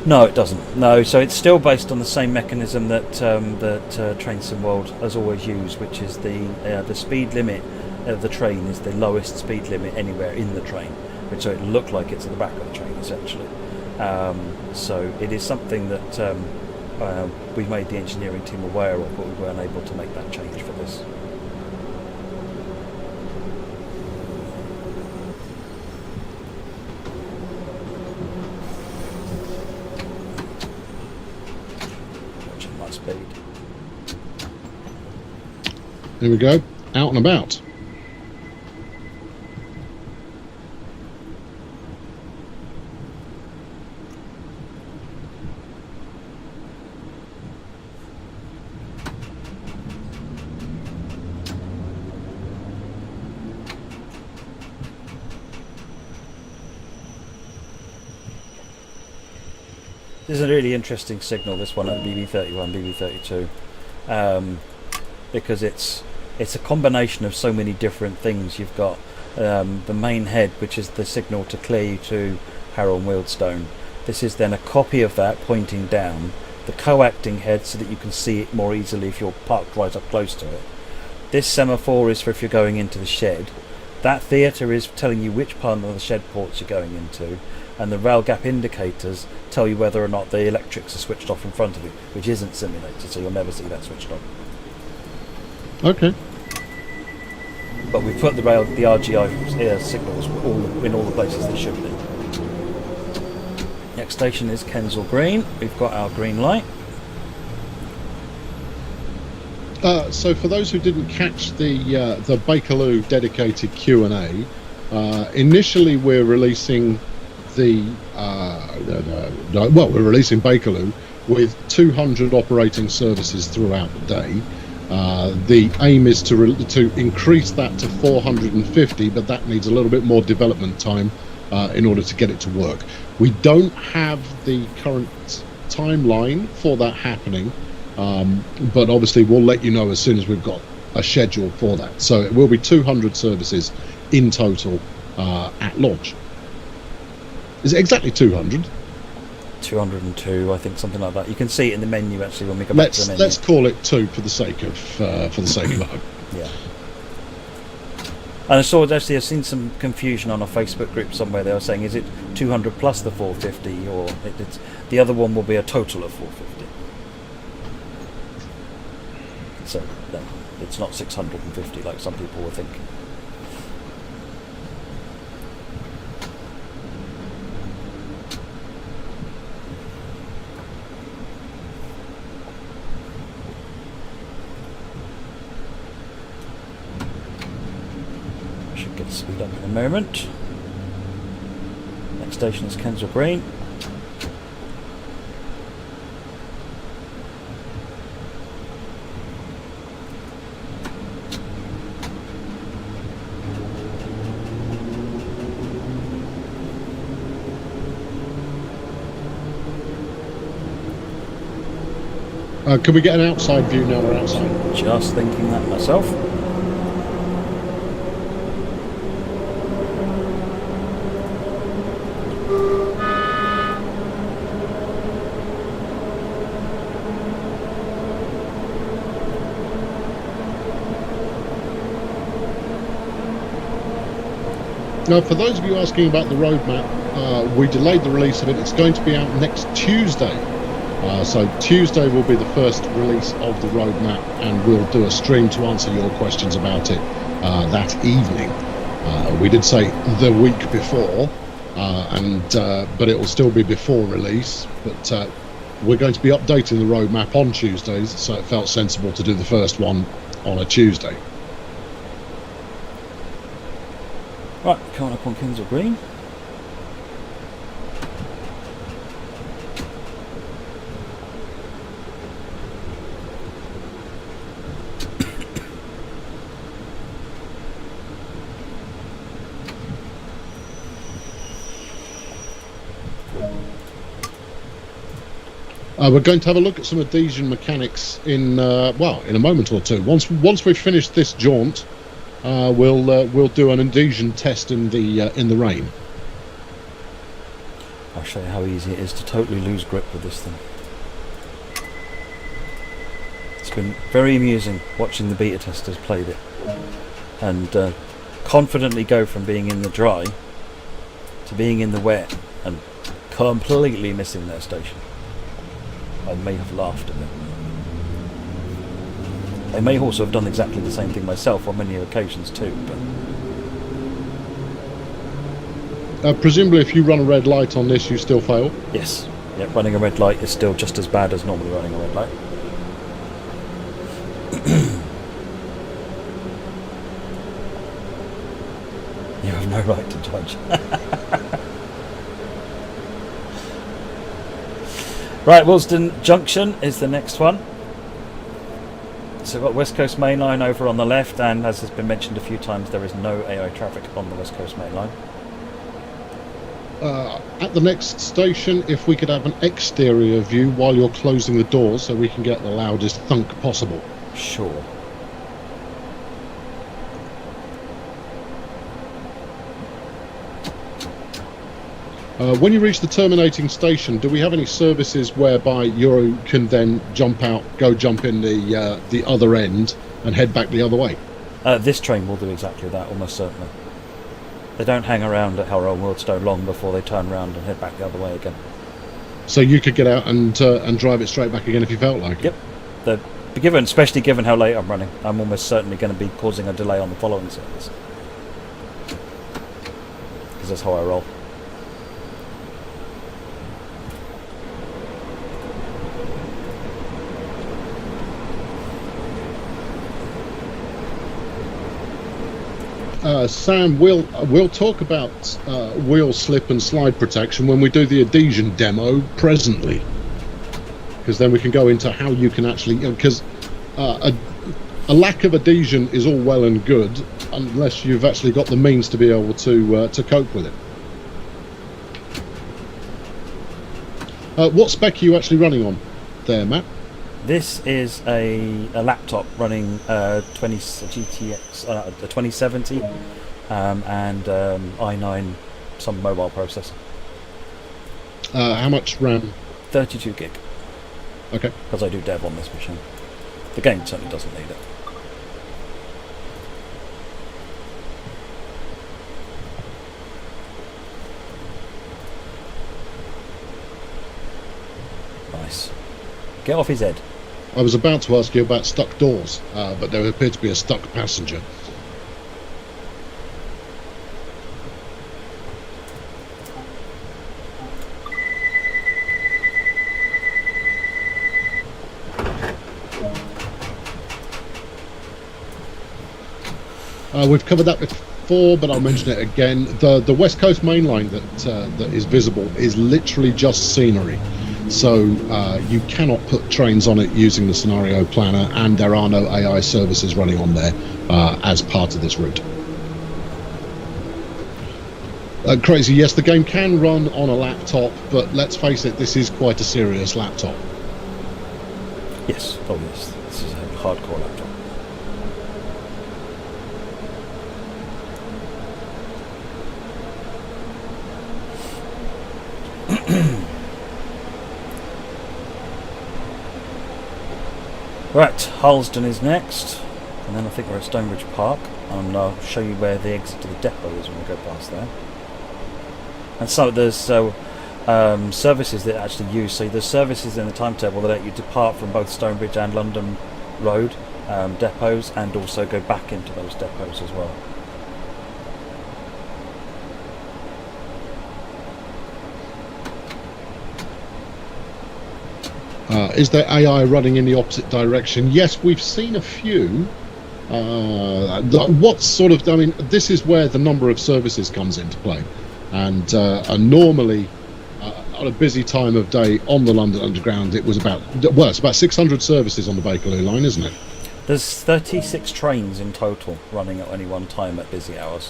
No, it doesn't. No, so it's still based on the same mechanism that Train Sim World has always used, which is the speed limit of the train is the lowest speed limit anywhere in the train. So it looked like it's at the back of the train essentially. So it is something that we made the engineering team aware of, but we weren't able to make that change for this. Watching my speed. Here we go, out and about. This is a really interesting signal, this one at BB31, BB32, because it's a combination of so many different things. You've got the main head, which is the signal to clear you to Harrow and Wealdstone. This is then a copy of that pointing down, the coacting head so that you can see it more easily if you're parked right up close to it. This semaphore is for if you're going into the shed. That theatre is telling you which part of the shed ports you're going into, and the rail gap indicators tell you whether or not the electrics are switched off in front of you, which isn't simulated, so you'll never see that switched on. Okay. But we've put the RGI signals in all the places they should be. Next station is Kensal Green. We've got our green light. So for those who didn't catch the Bakerloo dedicated Q&A, initially we're releasing we're releasing Bakerloo with 200 operating services throughout the day. The aim is to increase that to 450, but that needs a little bit more development time in order to get it to work. We don't have the current timeline for that happening, but obviously we'll let you know as soon as we've got a schedule for that. So it will be 200 services in total at launch. Is it exactly 200? 202, I think, something like that. You can see it in the menu actually when we go back to the menu. Let's call it 2 for the sake of hope. Yeah. And I saw actually I've seen some confusion on a Facebook group somewhere. They were saying, is it 200 plus the 450, or it's the other one will be a total of 450. So no, it's not 650 like some people were thinking. Get the speed up in a moment. Next station is Kensal Green. Can we get an outside view now? We're outside. Just thinking that myself. Now, for those of you asking about the roadmap, we delayed the release of it. It's going to be out next Tuesday. So Tuesday will be the first release of the roadmap, and we'll do a stream to answer your questions about it that evening. We did say the week before, but it will still be before release. But we're going to be updating the roadmap on Tuesdays, so it felt sensible to do the first one on a Tuesday. Right, coming up on Kensal Green. We're going to have a look at some adhesion mechanics in a moment or two. Once we've finished this jaunt, we'll do an adhesion test in the rain. I'll show you how easy it is to totally lose grip with this thing. It's been very amusing watching the beta testers played it, and confidently go from being in the dry to being in the wet and completely missing their station. I may have laughed at them. I may also have done exactly the same thing myself on many occasions too, but... Presumably if you run a red light on this, you still fail? Yes. Yeah, running a red light is still just as bad as normally running a red light. You have no right to judge. Right, Willesden Junction is the next one. So we've got West Coast Main Line over on the left, and as has been mentioned a few times, there is no AI traffic on the West Coast Main Line. At the next station, if we could have an exterior view while you're closing the doors so we can get the loudest thunk possible. Sure. When you reach the terminating station, do we have any services whereby you can then jump out, jump in the other end and head back the other way? This train will do exactly that, almost certainly. They don't hang around at Harrow and Wildstone long before they turn around and head back the other way again. So you could get out and drive it straight back again if you felt like it? Yep. Especially given how late I'm running, I'm almost certainly going to be causing a delay on the following service. Because that's how I roll. Sam, we'll talk about wheel slip and slide protection when we do the Adhesion demo presently, because then we can go into how you can actually, because a lack of adhesion is all well and good unless you've actually got the means to be able to cope with it. What spec are you actually running on there, Matt? This is a laptop running a GTX, a 2070 and i9, some mobile processor. How much RAM? 32 gig. Okay. Because I do dev on this machine. The game certainly doesn't need it. Nice. Get off his head. I was about to ask you about stuck doors, but there appeared to be a stuck passenger. We've covered that before, but I'll mention it again. The West Coast Main Line that is visible is literally just scenery. So you cannot put trains on it using the scenario planner, and there are no AI services running on there as part of this route. Crazy, yes, the game can run on a laptop, but let's face it, this is quite a serious laptop. Yes, oh yes, this is a hardcore laptop. Right, Harlesden is next, and then I think we're at Stonebridge Park, and I'll show you where the exit to the depot is when we go past there. And so there's services that actually use, so there's services in the timetable that let you depart from both Stonebridge and London Road depots, and also go back into those depots as well. Is there AI running in the opposite direction? Yes, we've seen a few. What sort of? I mean, this is where the number of services comes into play, and normally on a busy time of day on the London Underground, it's about 600 services on the Bakerloo Line, isn't it? There's 36 trains in total running at any one time at busy hours,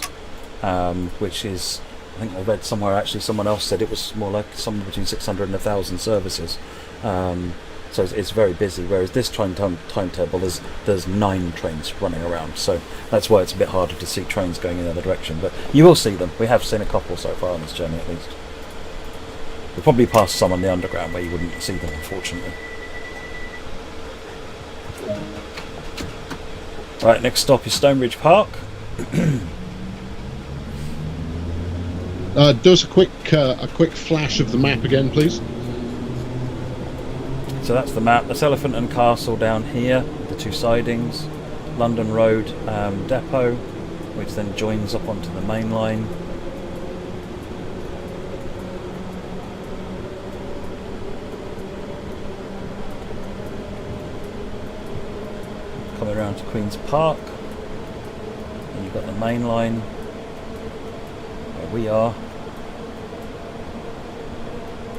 which is, I think I read somewhere actually, someone else said it was more like somewhere between 600 and 1,000 services. So it's very busy, whereas this train timetable there's 9 trains running around, so that's why it's a bit harder to see trains going in the other direction, but you will see them. We have seen a couple so far on this journey at least. We'll probably pass some on the Underground where you wouldn't see them, unfortunately. Right, next stop is Stonebridge Park. Do us a quick flash of the map again, please. So that's the map. That's Elephant and Castle down here, the two sidings. London Road depot, which then joins up onto the main line. Coming around to Queen's Park. And you've got the main line where we are.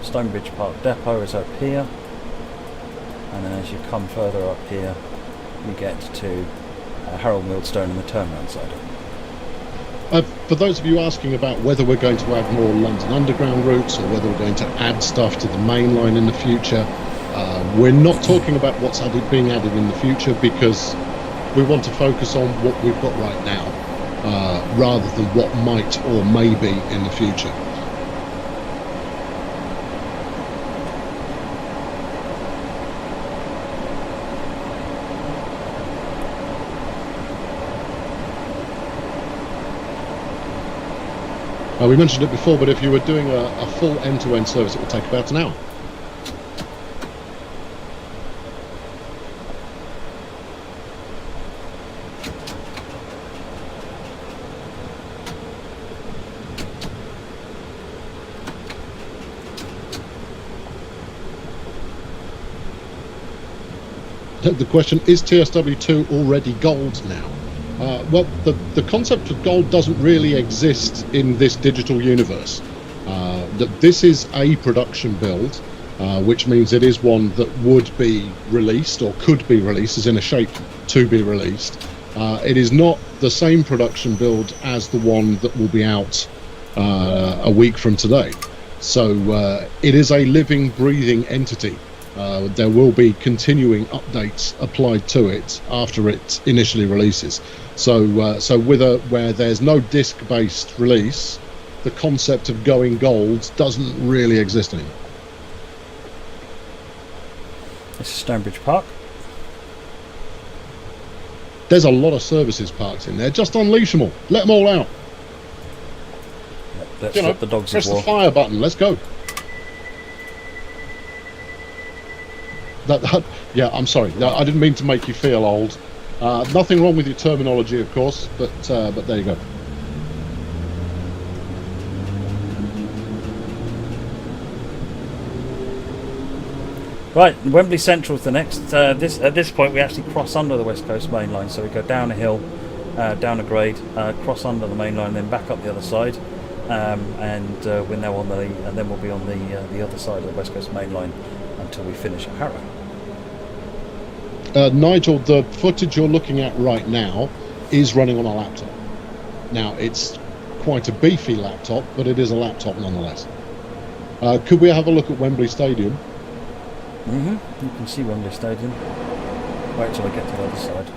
Stonebridge Park depot is up here. And then as you come further up here, you get to Harold Millstone and the turnaround side. For those of you asking about whether we're going to add more London Underground routes or whether we're going to add stuff to the main line in the future, we're not talking about what's being added in the future, because we want to focus on what we've got right now, rather than what might or may be in the future. We mentioned it before, but if you were doing a full end-to-end service, it would take about an hour. The question, is TSW2 already gold now? Well, the concept of gold doesn't really exist in this digital universe. This is a production build, which means it is one that would be released or could be released, as in a shape to be released. It is not the same production build as the one that will be out a week from today. So it is a living, breathing entity. There will be continuing updates applied to it after it initially releases. So where there's no disc-based release, the concept of going gold doesn't really exist anymore. This is Stonebridge Park. There's a lot of services parked in there. Just unleash them all. Let them all out. Let's flip the dogs press of war. the fire button. Let's go. Yeah, I'm sorry. I didn't mean to make you feel old. Nothing wrong with your terminology, of course, but there you go. Right, Wembley Central's the next. At this point, we actually cross under the West Coast main line, so we go down a hill, down a grade, cross under the main line, and then back up the other side, and we're now on and then we'll be on the other side of the West Coast main line until we finish at Harrow. Nigel, the footage you're looking at right now is running on a laptop. Now, it's quite a beefy laptop, but it is a laptop nonetheless. Could we have a look at Wembley Stadium? Mm-hmm. You can see Wembley Stadium. Wait till I get to the other side.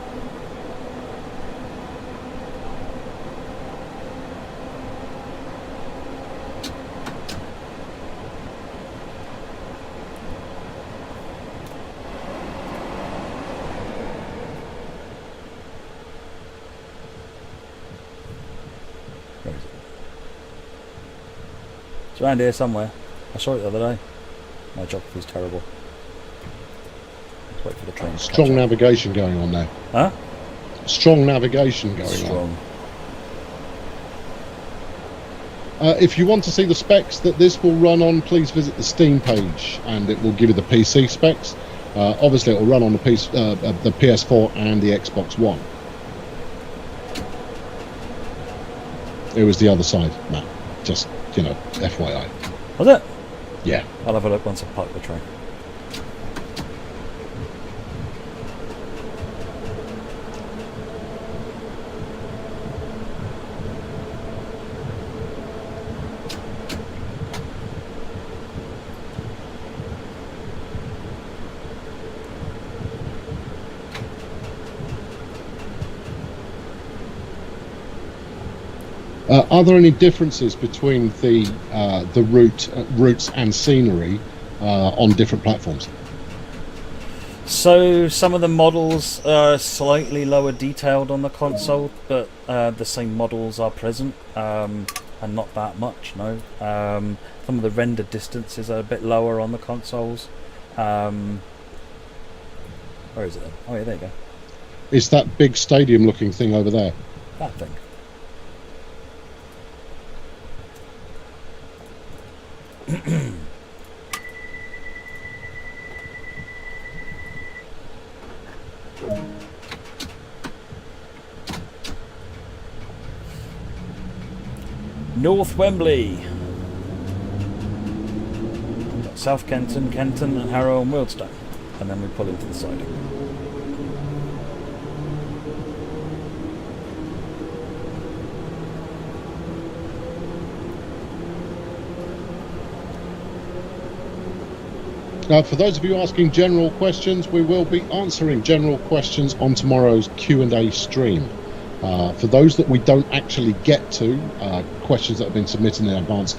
Where is it? It's around here somewhere. I saw it the other day. My geography's terrible. Let's wait for the train. Strong navigation going on there. Huh? Strong navigation going Strong. on. If you want to see the specs that this will run on, please visit the Steam page, and it will give you the PC specs. Obviously, it will run on the PS4 and the Xbox One. It was the other side, Matt. Just, FYI. Was it? Yeah. I'll have a look once I park the train. Are there any differences between the routes and scenery on different platforms? So some of the models are slightly lower detailed on the console, but the same models are present, and not that much, no. Some of the render distances are a bit lower on the consoles. Where is it then? Oh yeah, there you go. It's that big stadium-looking thing over there. That thing. North Wembley. South Kenton, Kenton and Harrow and Wealdstone. And then we pull into the siding. For those of you asking general questions, we will be answering general questions on tomorrow's Q&A stream. For those that we don't actually get to, questions that have been submitted in advance,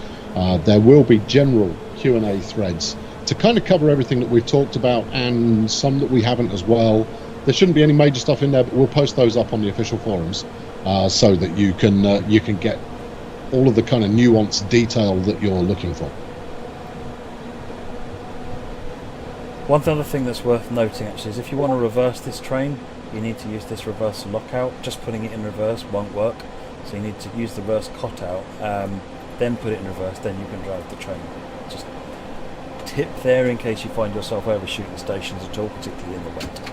there will be general Q&A threads to kind of cover everything that we've talked about and some that we haven't as well. There shouldn't be any major stuff in there, but we'll post those up on the official forums so that you can get all of the kind of nuanced detail that you're looking for. One other thing that's worth noting actually is if you want to reverse this train, you need to use this reverse lockout. Just putting it in reverse won't work, so you need to use the reverse cut out, then put it in reverse, then you can drive the train. Just tip there in case you find yourself overshooting stations at all, particularly in the wet.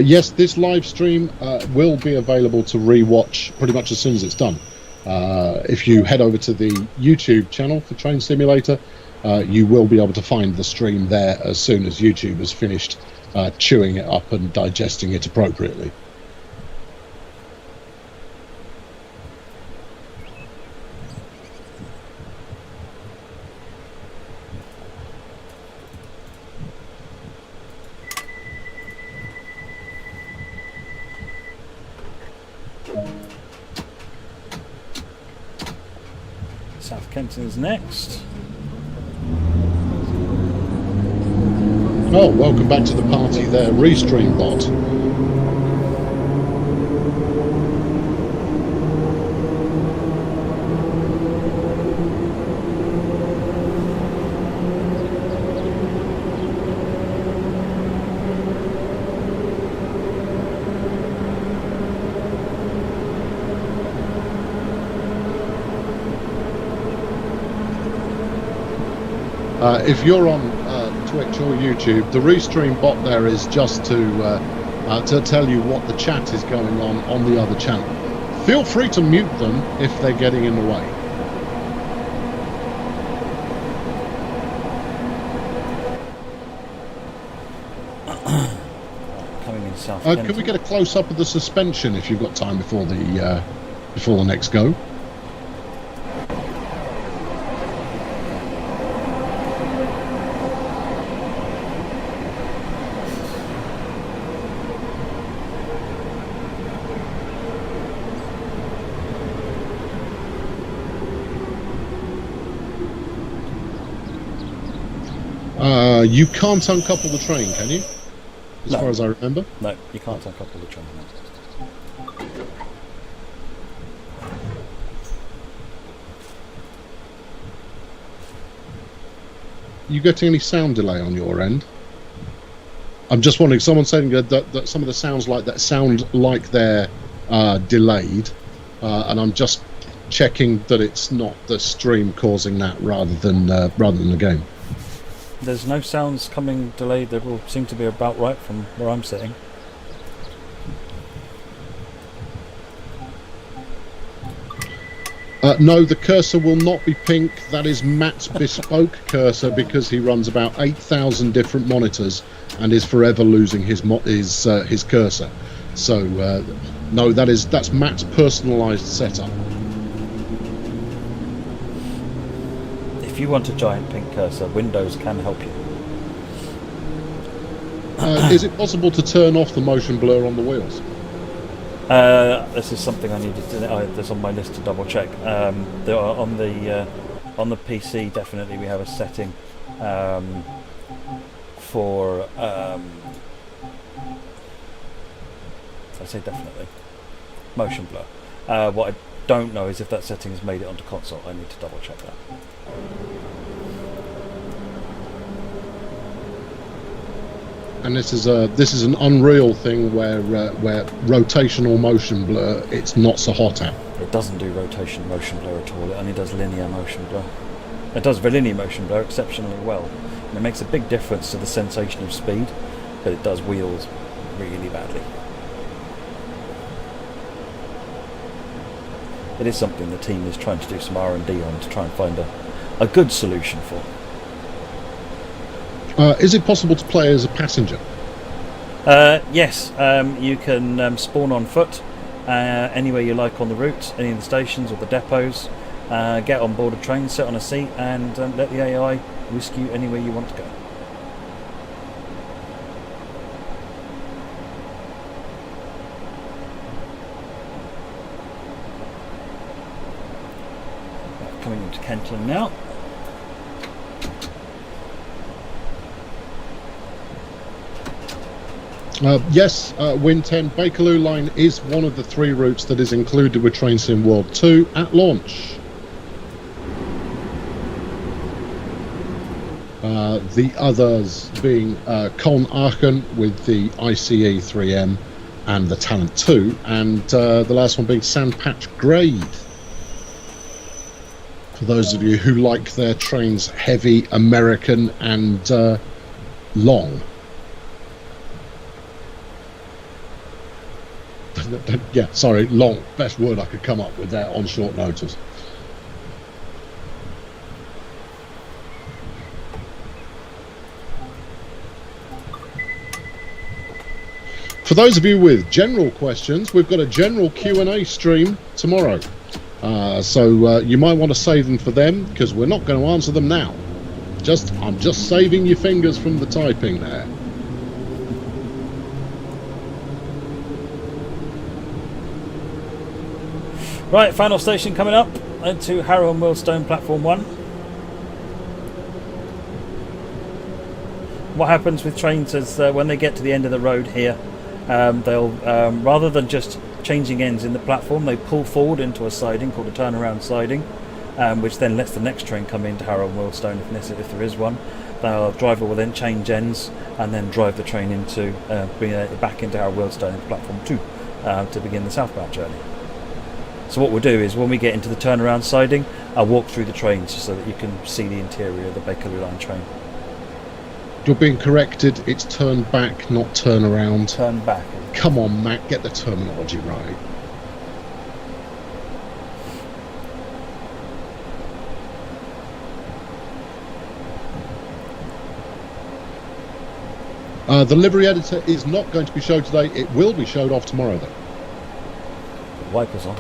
Yes, this live stream will be available to re-watch pretty much as soon as it's done. If you head over to the YouTube channel for Train Simulator, you will be able to find the stream there as soon as YouTube has finished chewing it up and digesting it appropriately. South Kenton's next. Oh, welcome back to the party there, Restream bot. If you're on Twitch or YouTube, the Restream bot there is just to tell you what the chat is going on the other channel. Feel free to mute them if they're getting in the way. Coming in South Can we get a close-up of the suspension if you've got time before the next go? You can't uncouple the train, can you? As far as I remember. No, you can't uncouple the train. You getting any sound delay on your end? I'm just wondering. Someone's saying that some of the sounds like that sound like they're delayed, and I'm just checking that it's not the stream causing that rather than the game. There's no sounds coming delayed. They all seem to be about right from where I'm sitting. No, the cursor will not be pink. That is Matt's bespoke cursor because he runs about 8,000 different monitors and is forever losing his cursor. So no, that's Matt's personalised setup. If you want a giant pink cursor, Windows can help you. Is it possible to turn off the motion blur on the wheels? This is something I needed to. That's on my list to double check. There are on the PC. Definitely, we have a setting for. I say definitely motion blur. What I don't know is if that setting has made it onto console. I need to double check that. And this is an Unreal thing where rotational motion blur it's not so hot at. It doesn't do rotation motion blur at all. It only does linear motion blur. It does linear motion blur exceptionally well. And it makes a big difference to the sensation of speed, but it does wheels really badly. It is something the team is trying to do some R&D on to try and find a good solution for. Is it possible to play as a passenger? Yes, you can spawn on foot anywhere you like on the route, any of the stations or the depots, get on board a train, sit on a seat and let the AI whisk you anywhere you want to go. Coming into Kentland now. Yes, Win 10, Bakerloo Line is one of the 3 routes that is included with Train Sim World 2 at launch. The others being Colne Aachen with the ICE 3M and the Talent 2, and the last one being Sandpatch Grade. For those of you who like their trains heavy, American and long. Yeah, sorry, long. Best word I could come up with there on short notice. For those of you with general questions, we've got a general Q&A stream tomorrow. So you might want to save them for them, because we're not going to answer them now. I'm just saving your fingers from the typing there. Right, final station coming up into Harrow and Wealdstone platform 1. What happens with trains is when they get to the end of the road here, they'll rather than just changing ends in the platform, they pull forward into a siding called a turnaround siding, which then lets the next train come into Harrow and Wealdstone if there is one. The driver will then change ends and then drive the train into bring it back into Harrow and Wealdstone into platform 2 to begin the southbound journey. So what we'll do is when we get into the turnaround siding, I'll walk through the trains so that you can see the interior of the Bakerloo Line train. You're being corrected. It's turn back, not turn around. Turn back. Come on, Matt, get the terminology right. The livery editor is not going to be showed today. It will be showed off tomorrow, though. Wipers on.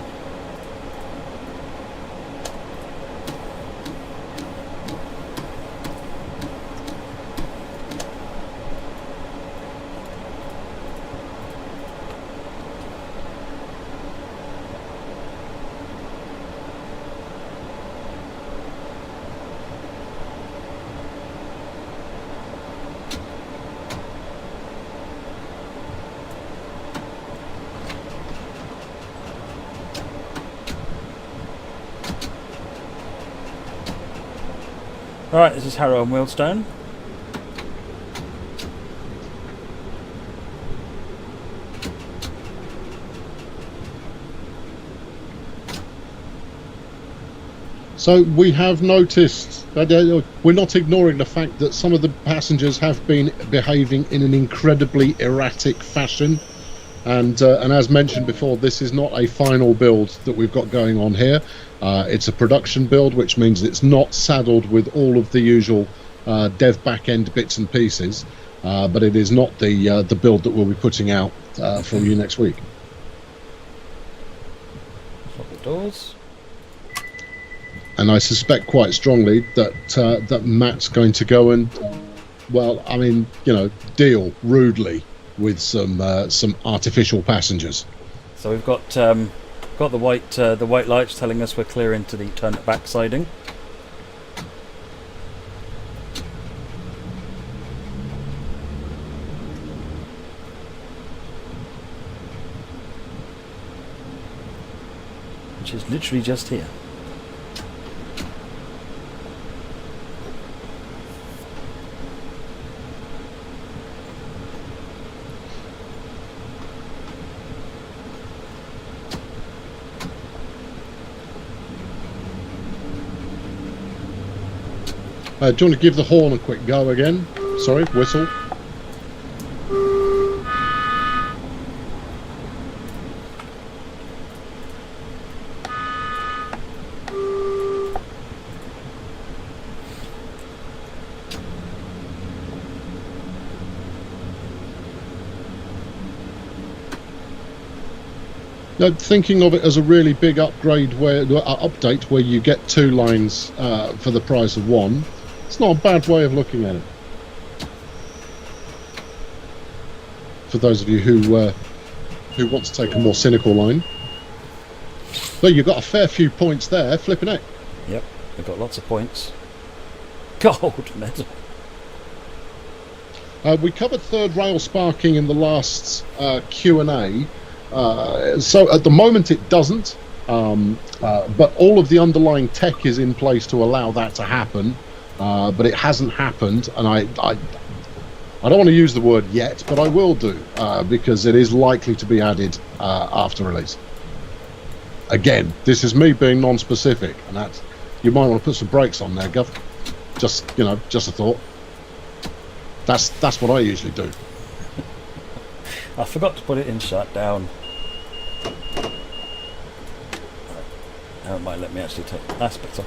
Alright, this is Harrow and Wealdstone. So we have noticed that we're not ignoring the fact that some of the passengers have been behaving in an incredibly erratic fashion. And as mentioned before, this is not a final build that we've got going on here. It's a production build, which means it's not saddled with all of the usual dev back-end bits and pieces, but it is not the build that we'll be putting out for you next week. Lock the doors. And I suspect quite strongly that that Matt's going to go and, well, I mean, you know, deal rudely with some artificial passengers. So we've got the white lights telling us we're clear into the turn it back siding. Which is literally just here. Do you want to give the horn a quick go again? Sorry, whistle. Now, thinking of it as a really big upgrade update where you get 2 lines for the price of 1. It's not a bad way of looking at it. For those of you who want to take a more cynical line. But you've got a fair few points there, flipping it. Yep, we've got lots of points. Gold medal. We covered third rail sparking in the last Q&A. So at the moment it doesn't, but all of the underlying tech is in place to allow that to happen. But it hasn't happened, and I don't want to use the word yet, but I will do, because it is likely to be added after release. Again, this is me being non-specific, and that's, you might want to put some brakes on there, Gov. Just a thought. That's what I usually do. I forgot to put it in shutdown. Now it might let me actually take aspects off.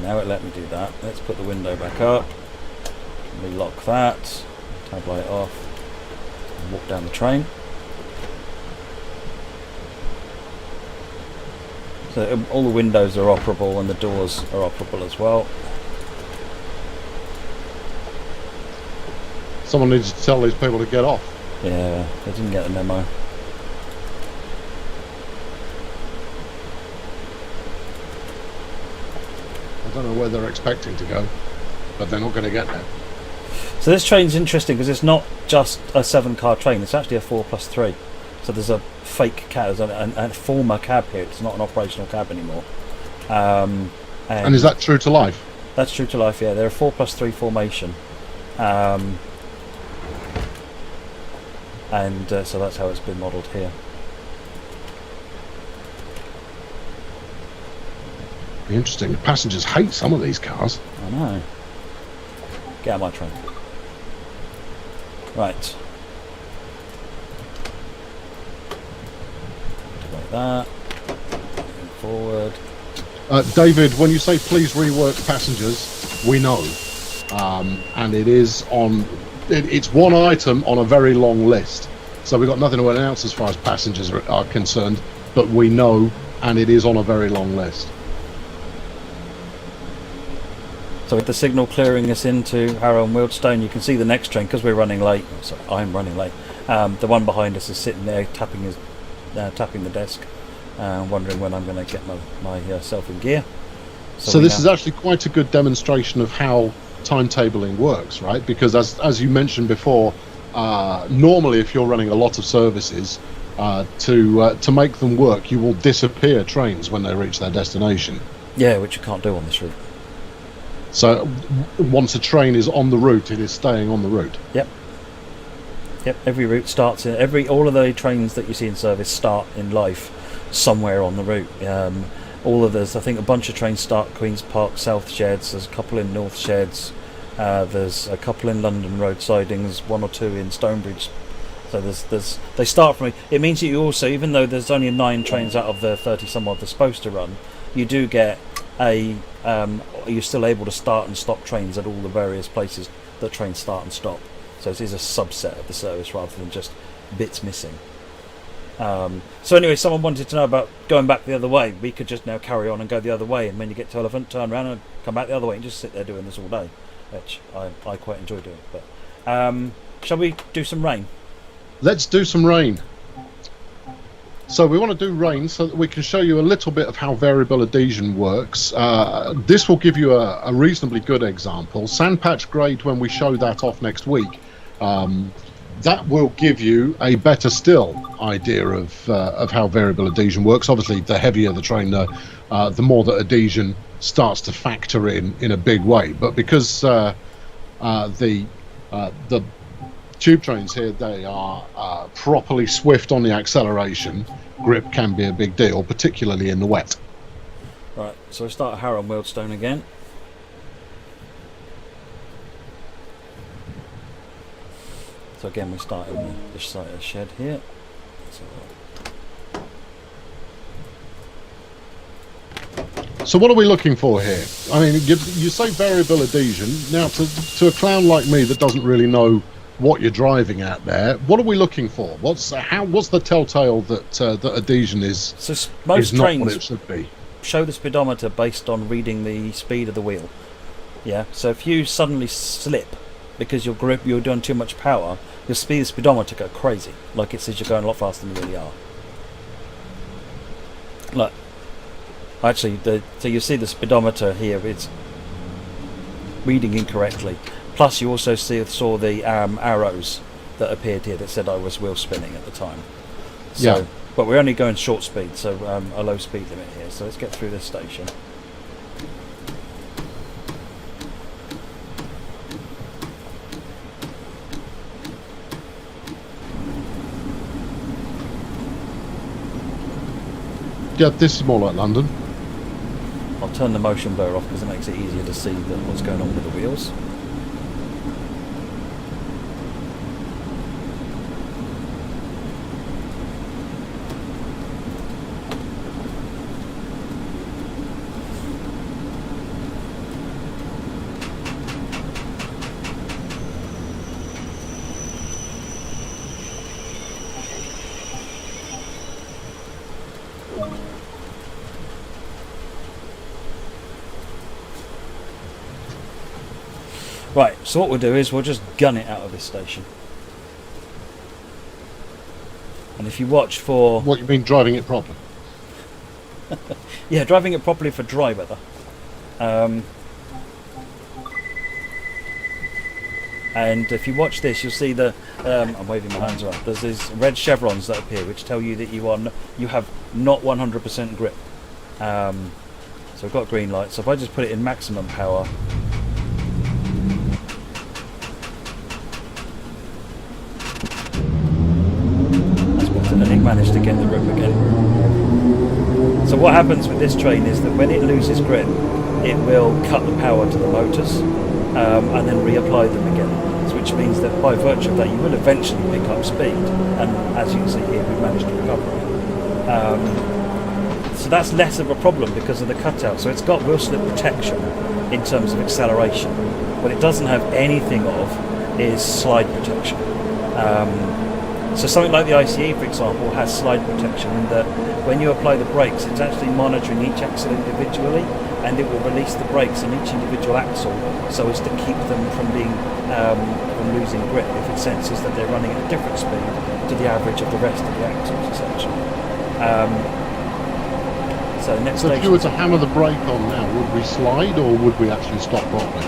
Now it let me do that. Let's put the window back up. Relock that. Tab light off. And walk down the train. So all the windows are operable and the doors are operable as well. Someone needs to tell these people to get off. Yeah, they didn't get the memo. I don't know where they're expecting to go, but they're not going to get there. So this train's interesting because it's not just a 7-car train, it's actually a 4+3. So there's a fake cab, there's a former cab here, it's not an operational cab anymore. And is that true to life? That's true to life, yeah. They're a 4+3 formation. So that's how it's been modelled here. Be interesting. The passengers hate some of these cars. I know. Get out of my train. Right. Like that. Moving forward. David, when you say please rework passengers, we know. And it is on... It's one item on a very long list. So we've got nothing to announce as far as passengers are concerned, but we know, and it is on a very long list. So with the signal clearing us into Harrow and Wealdstone, you can see the next train, because we're running late. Sorry, I'm running late. The one behind us is sitting there tapping the desk, wondering when I'm going to get myself in gear. So this is actually quite a good demonstration of how timetabling works, right? Because as you mentioned before, normally if you're running a lot of services, to make them work, you will disappear trains when they reach their destination. Yeah, which you can't do on this route. So once a train is on the route, it is staying on the route. Yep. Every route starts in all of the trains that you see in service start in life somewhere on the route. All of those, I think, a bunch of trains start Queen's Park South Sheds. There's a couple in North Sheds. There's a couple in London Road sidings. 1 or 2 in Stonebridge. So they start from. It means that you also, even though there's only 9 trains out of the 30 some odd they're supposed to run, you do get you're still able to start and stop trains at all the various places that trains start and stop. So it is a subset of the service rather than just bits missing. So anyway, someone wanted to know about going back the other way. We could just now carry on and go the other way, and when you get to Elephant, turn around and come back the other way and just sit there doing this all day, which I quite enjoy doing. But shall we do some rain? Let's do some rain. So we want to do rain so that we can show you a little bit of how variable adhesion works. This will give you a reasonably good example. Sandpatch grade, when we show that off next week, that will give you a better still idea of how variable adhesion works. Obviously, the heavier the train, the more that adhesion starts to factor in a big way. But because the tube trains here, they are properly swift on the acceleration, grip can be a big deal, particularly in the wet. Right, so we start Harrow and Wealdstone again. So again, we start in the site of the shed here. So what are we looking for here? I mean, you say variable adhesion. Now, to a clown like me that doesn't really know what you're driving at there, what are we looking for? What's the telltale that adhesion is? So most is not trains what it should be. show the speedometer based on reading the speed of the wheel. Yeah. So if you suddenly slip because you're doing too much power, you'll see the speedometer go crazy, like it says you're going a lot faster than you really are. Look. Actually, so you see the speedometer here, it's reading incorrectly. Plus you also saw the arrows that appeared here that said I was wheel spinning at the time. So, yeah. But we're only going short speed, so a low speed limit here. So let's get through this station. Yeah, this is more like London. I'll turn the motion blur off because it makes it easier to see what's going on with the wheels. Right, so what we'll do is we'll just gun it out of this station. And if you watch for... What, you mean driving it properly? Yeah, driving it properly for dry weather. And if you watch this, you'll see the... I'm waving my hands around. There's these red chevrons that appear, which tell you that you have not 100% grip. So we've got green light. So if I just put it in maximum power... and it managed to get the grip again. So what happens with this train is that when it loses grip, it will cut the power to the motors and then reapply them again. So which means that by virtue of that, you will eventually pick up speed. And as you can see here, we've managed to recover it. So that's less of a problem because of the cutout. So it's got wheel slip protection in terms of acceleration. What it doesn't have anything of is slide protection. So something like the ICE, for example, has slide protection in that when you apply the brakes, it's actually monitoring each axle individually, and it will release the brakes on each individual axle so as to keep them from being from losing grip if it senses that they're running at a different speed to the average of the rest of the axles, essentially. So if you were to hammer the brake on now, would we slide or would we actually stop properly?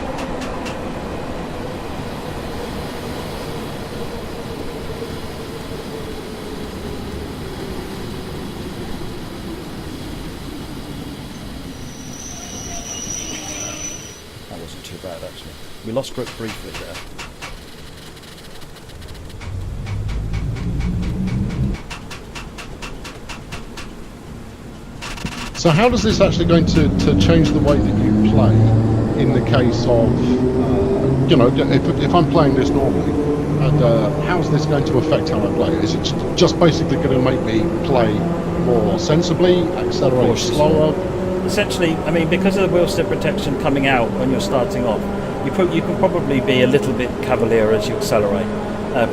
We lost grip briefly there. So how does this actually going to change the way that you play in the case of, if I'm playing this normally, and how's this going to affect how I play? Is it just basically going to make me play more sensibly, accelerate slower? Essentially, I mean, because of the wheel slip protection coming out when you're starting off, you can probably be a little bit cavalier as you accelerate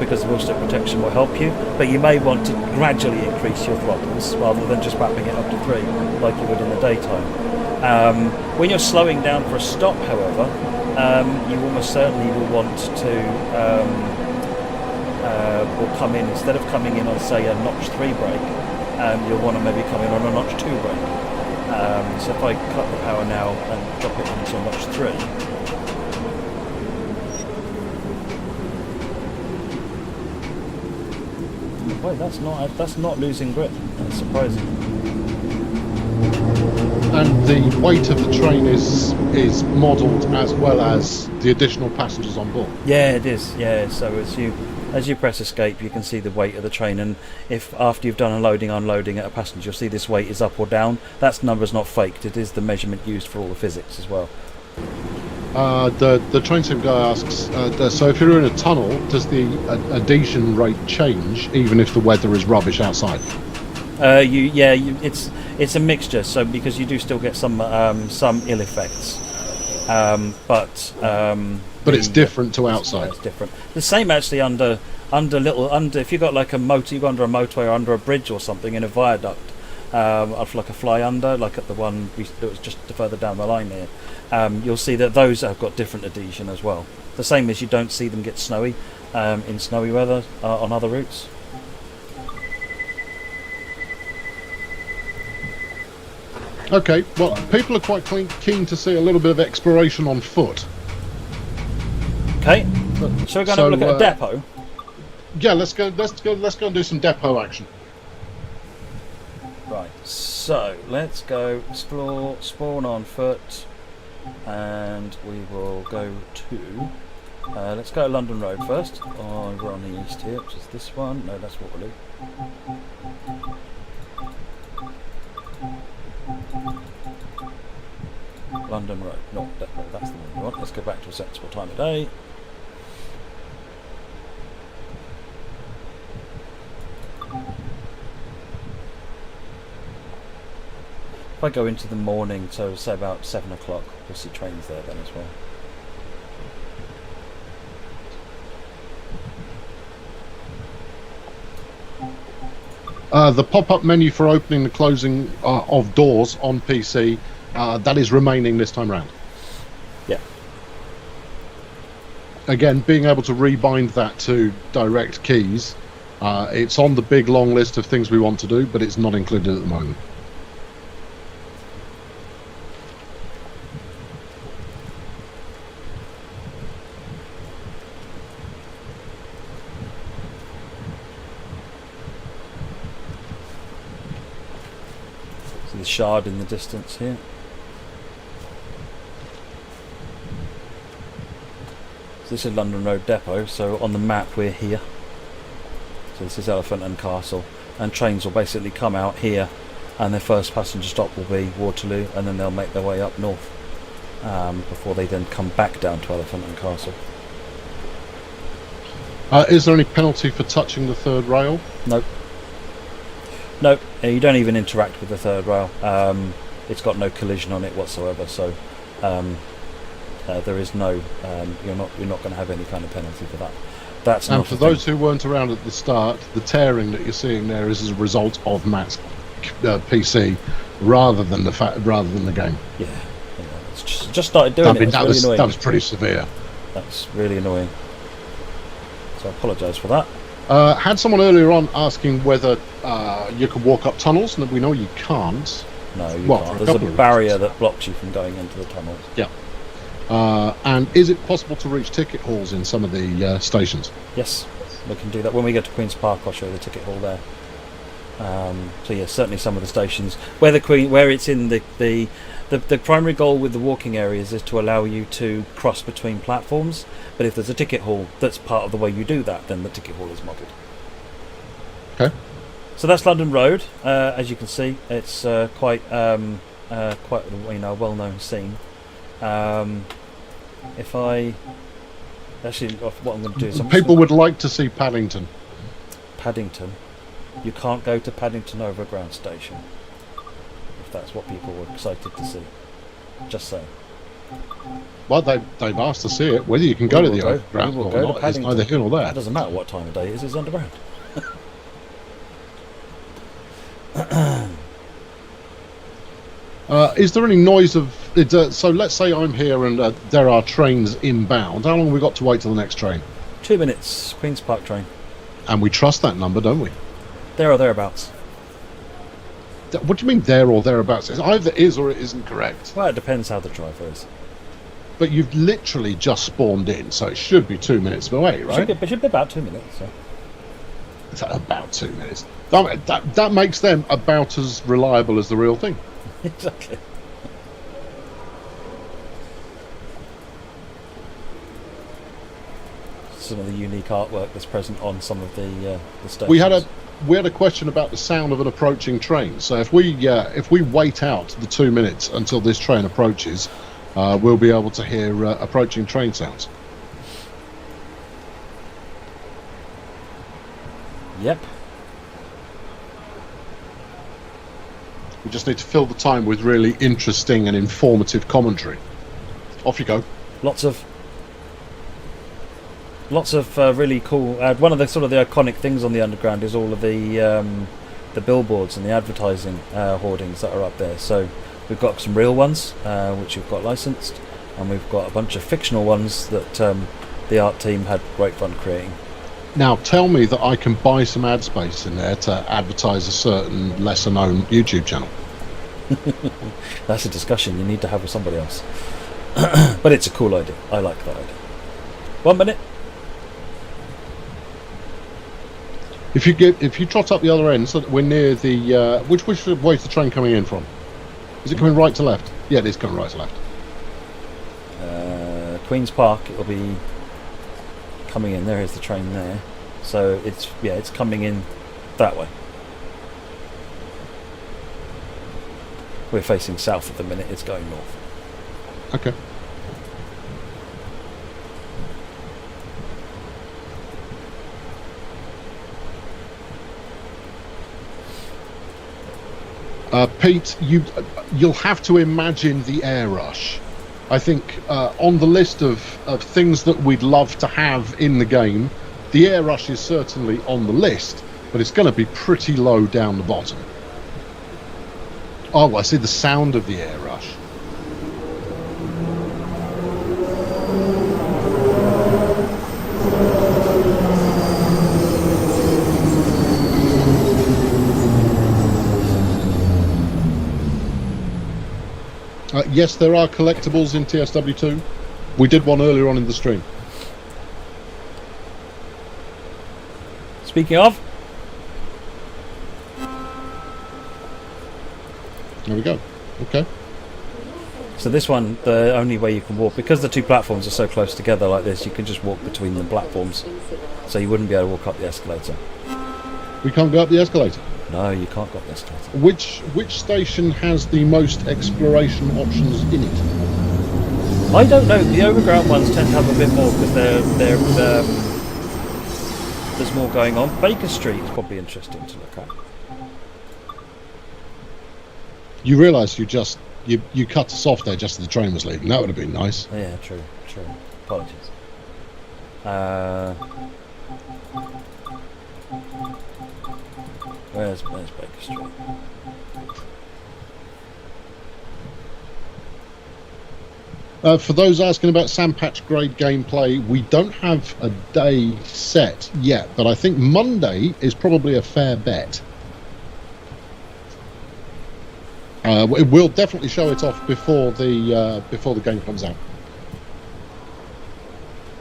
because the wheel slip protection will help you, but you may want to gradually increase your throttles rather than just wrapping it up to 3 like you would in the daytime. When you're slowing down for a stop, however, you almost certainly will want to will come in, instead of coming in on, say, a notch 3 brake, you'll want to maybe come in on a notch 2 brake. So if I cut the power now and drop it into notch 3, wait, that's not losing grip. That's surprising. And the weight of the train is modelled as well as the additional passengers on board. Yeah, it is. Yeah, so as you press escape, you can see the weight of the train, and if after you've done unloading at a passenger, you'll see this weight is up or down. That number's not faked. It is the measurement used for all the physics as well. The train sim guy asks, so if you're in a tunnel, does the adhesion rate change even if the weather is rubbish outside? It's a mixture. So because you do still get some ill effects, but it's different to outside. It's different. The same actually under if you got like a motor, you go under a motorway or under a bridge or something in a viaduct, like a fly under, like at the one that was just further down the line here. You'll see that those have got different adhesion as well. The same as you don't see them get snowy in snowy weather on other routes. Okay, well, people are quite keen to see a little bit of exploration on foot. Okay, so we're going to have a look at a depot. Yeah, let's go and do some depot action. Right, so let's go explore, spawn on foot, and we will go to. Let's go to London Road first. Oh, we're on the east here, which is this one. No, that's Waterloo. London Road, not depot. That's the one we want. Let's go back to a sensible time of day. If I go into the morning, so say about 7 o'clock, you'll see trains there then as well. The pop-up menu for opening and closing of doors on PC, that is remaining this time round. Yeah. Again, being able to rebind that to direct keys, it's on the big long list of things we want to do, but it's not included at the moment. The Shard in the distance here. So this is London Road Depot, so on the map we're here. So this is Elephant and Castle, and trains will basically come out here and their first passenger stop will be Waterloo, and then they'll make their way up north before they then come back down to Elephant and Castle. Is there any penalty for touching the third rail? Nope. No, you don't even interact with the third rail. It's got no collision on it whatsoever, so there is no. You're not going to have any kind of penalty for that. That's and not for those who weren't around at the start, the tearing that you're seeing there is as a result of Matt's PC, rather than the game. Yeah, it's just started doing it. That was pretty severe. That's really annoying. So I apologise for that. Had someone earlier on asking whether you could walk up tunnels, and we know you can't. No, you can't. There's a barrier that blocks you from going into the tunnels. Yeah. And is it possible to reach ticket halls in some of the stations? Yes, we can do that. When we get to Queen's Park, I'll show you the ticket hall there. So yes, certainly some of the stations where it's in the primary goal with the walking areas is to allow you to cross between platforms. But if there's a ticket hall that's part of the way you do that, then the ticket hall is modelled. Okay. So that's London Road. As you can see, it's quite a well-known scene. If I actually, what I'm going to do is people would like to see Paddington. Paddington. You can't go to Paddington over a ground station. If that's what people were excited to see. Just saying. Well, they've asked to see it. Whether you can go to the overground or not, it's neither here nor there. It doesn't matter what time of day it is, it's underground. Is there any noise of... so let's say I'm here and there are trains inbound. How long have we got to wait till the next train? 2 minutes, Queen's Park train. And we trust that number, don't we? There or thereabouts. What do you mean there or thereabouts? It either is or it isn't correct. Well, it depends how the driver is. But you've literally just spawned in, so it should be 2 minutes away, right? It should be about 2 minutes. So. It's about 2 minutes. That makes them about as reliable as the real thing. Exactly. Some of the unique artwork that's present on some of the stations. We had a question about the sound of an approaching train. So if we wait out the 2 minutes until this train approaches, we'll be able to hear approaching train sounds. Yep. We just need to fill the time with really interesting and informative commentary. Off you go. Lots of really cool. One of the sort of the iconic things on the Underground is all of the billboards and the advertising hoardings that are up there. So we've got some real ones which we've got licensed, and we've got a bunch of fictional ones that the art team had great fun creating. Now tell me that I can buy some ad space in there to advertise a certain lesser known YouTube channel. That's a discussion you need to have with somebody else. But it's a cool idea. I like that idea. 1 minute. If you trot up the other end so that we're near the which way is the train coming in from? Is it coming right to left? Yeah, it is coming right to left. Queen's Park, it'll be coming in. There is the train there. So it's coming in that way. We're facing south at the minute, it's going north. Okay. Pete, you'll have to imagine the air rush. I think on the list of things that we'd love to have in the game, the air rush is certainly on the list, but it's going to be pretty low down the bottom. Oh, I see the sound of the air rush. Yes, there are collectibles in TSW2. We did one earlier on in the stream. Speaking of, there we go. Okay. so this one, the only way you can walk, because the two platforms are so close together like this, you can just walk between the platforms. So you wouldn't be able to walk up the escalator. We can't go up the escalator. No, you can't go up the escalator. Which station has the most exploration options in it? I don't know. The overground ones tend to have a bit more because there's more going on. Baker Street is probably interesting to look at. You realise you cut us off there just as the train was leaving. That would have been nice. Yeah, true. Apologies. Where's Baker Street? For those asking about Sandpatch Grade gameplay, we don't have a day set yet, but I think Monday is probably a fair bet. We'll definitely show it off before the game comes out.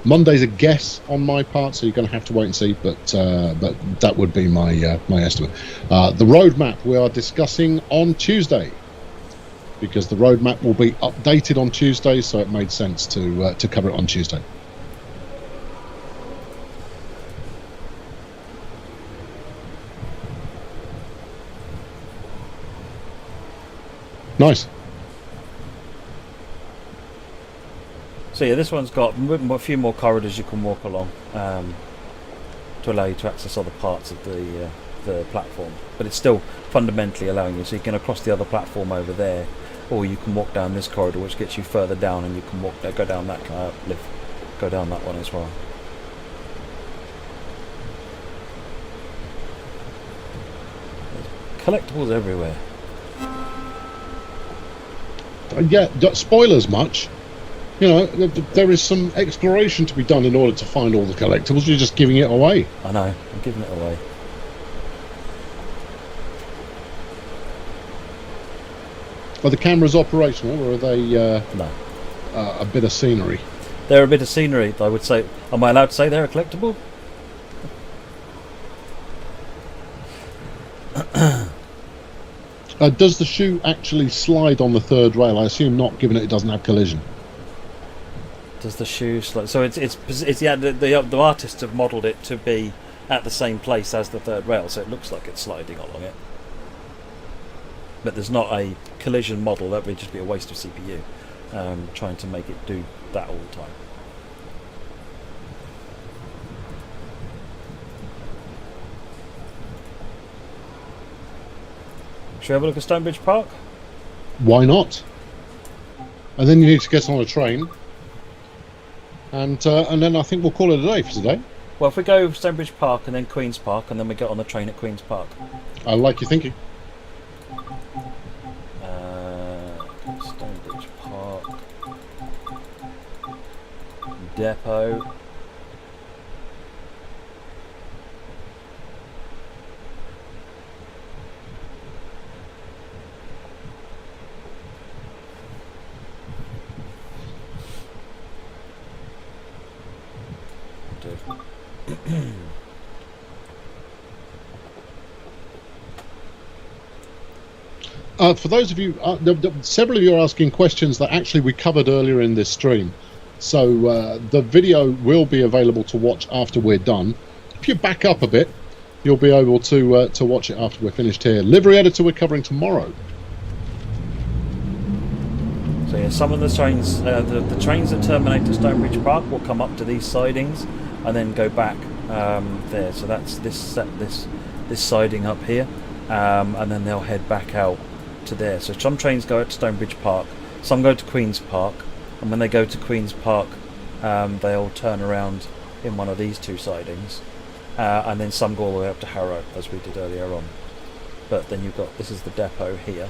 Monday's a guess on my part, so you're going to have to wait and see. But that would be my estimate. The roadmap we are discussing on Tuesday, because the roadmap will be updated on Tuesday, so it made sense to cover it on Tuesday. Nice. So yeah, this one's got a few more corridors you can walk along to allow you to access other parts of the platform, but it's still fundamentally allowing you, so you can cross the other platform over there, or you can walk down this corridor which gets you further down, and you can go down that lift, go down that one as well. There's collectibles everywhere. Yeah, spoilers much. You know, there is some exploration to be done in order to find all the collectibles. You're just giving it away. I know, I'm giving it away. Are the cameras operational, or are they No. a bit of scenery? They're a bit of scenery, I would say. Am I allowed to say they're a collectible? Does the shoe actually slide on the third rail? I assume not, given it doesn't have collision. Does the shoe slide? So it's yeah. The artists have modelled it to be at the same place as the third rail, so it looks like it's sliding along it. But there's not a collision model. That would just be a waste of CPU. Trying to make it do that all the time. Should we have a look at Stonebridge Park? Why not? And then you need to get on a train, and then I think we'll call it a day for today. Well, if we go Stonebridge Park and then Queen's Park, and then we get on the train at Queen's Park. I like your thinking. Stonebridge Park Depot. For those of you, several of you are asking questions that actually we covered earlier in this stream. So the video will be available to watch after we're done. If you back up a bit, you'll be able to watch it after we're finished here. Livery editor we're covering tomorrow. So yeah, some of the trains, the trains that terminate at Stonebridge Park will come up to these sidings and then go back there. So that's this siding up here, and then they'll head back out to there. So some trains go out to Stonebridge Park, some go to Queen's Park, and when they go to Queen's Park, they'll turn around in one of these two sidings, and then some go all the way up to Harrow, as we did earlier on. But then you've got, this is the depot here.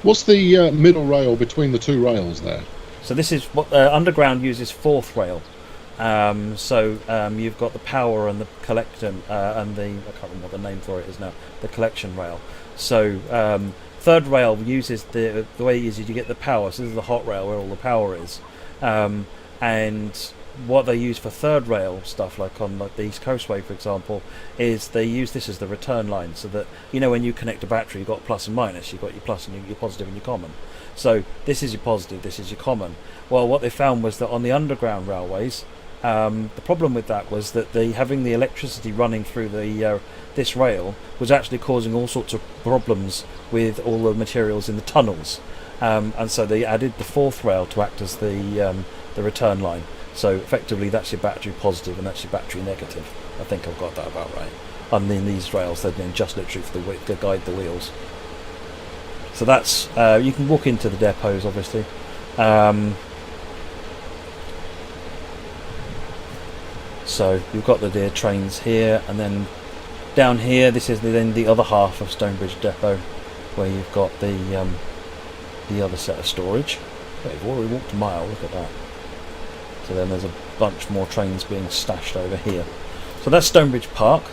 What's the middle rail between the two rails there? So this is what Underground uses fourth rail. You've got the power and the collection and the, I can't remember what the name for it is now, the collection rail. So third rail uses the way it is you get the power. So this is the hot rail where all the power is, and what they use for third rail stuff, like on the East Coastway for example, is they use this as the return line, so that when you connect a battery you've got plus and minus, you've got your plus and your positive and your common. So this is your positive, this is your common. Well, what they found was that on the underground railways, the problem with that was that having the electricity running through this rail was actually causing all sorts of problems with all the materials in the tunnels, and so they added the fourth rail to act as the return line. So effectively that's your battery positive and that's your battery negative. I think I've got that about right. And then these rails, they're just literally for to guide the wheels. So that's you can walk into the depots obviously. So you've got the trains here, and then down here this is then the other half of Stonebridge Depot, where you've got the other set of storage. Hey, we've already walked a mile, look at that. So then there's a bunch more trains being stashed over here. So that's Stonebridge Park.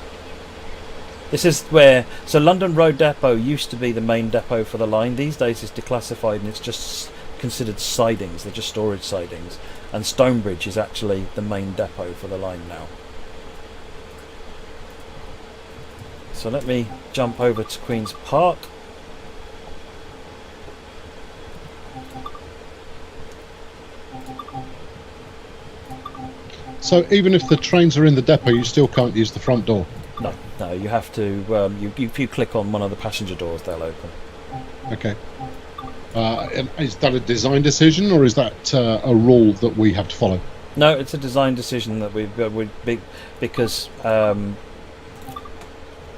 This is where, so London Road Depot used to be the main depot for the line. These days it's declassified and it's just considered sidings, they're just storage sidings. And Stonebridge is actually the main depot for the line now. So let me jump over to Queen's Park. So even if the trains are in the depot, you still can't use the front door? No, you have to, if you click on one of the passenger doors, they'll open. Okay. And is that a design decision, or is that a rule that we have to follow? No, it's a design decision that we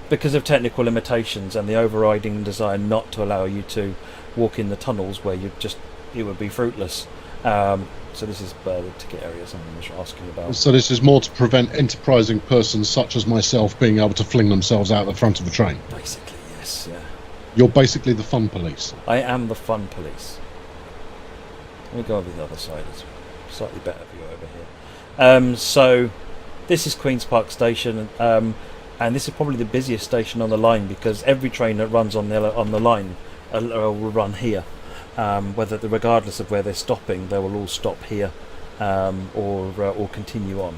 because of technical limitations and the overriding design not to allow you to walk in the tunnels where it would be fruitless. So this is the ticket area someone was asking about. So this is more to prevent enterprising persons such as myself being able to fling themselves out the front of the train? Basically, yes, yeah. You're basically the fun police. I am the fun police. Let me go over the other side. It's slightly better view over here. So this is Queen's Park Station. and this is probably the busiest station on the line because every train that runs on the line will run here. Regardless of where they're stopping, they will all stop here or continue on.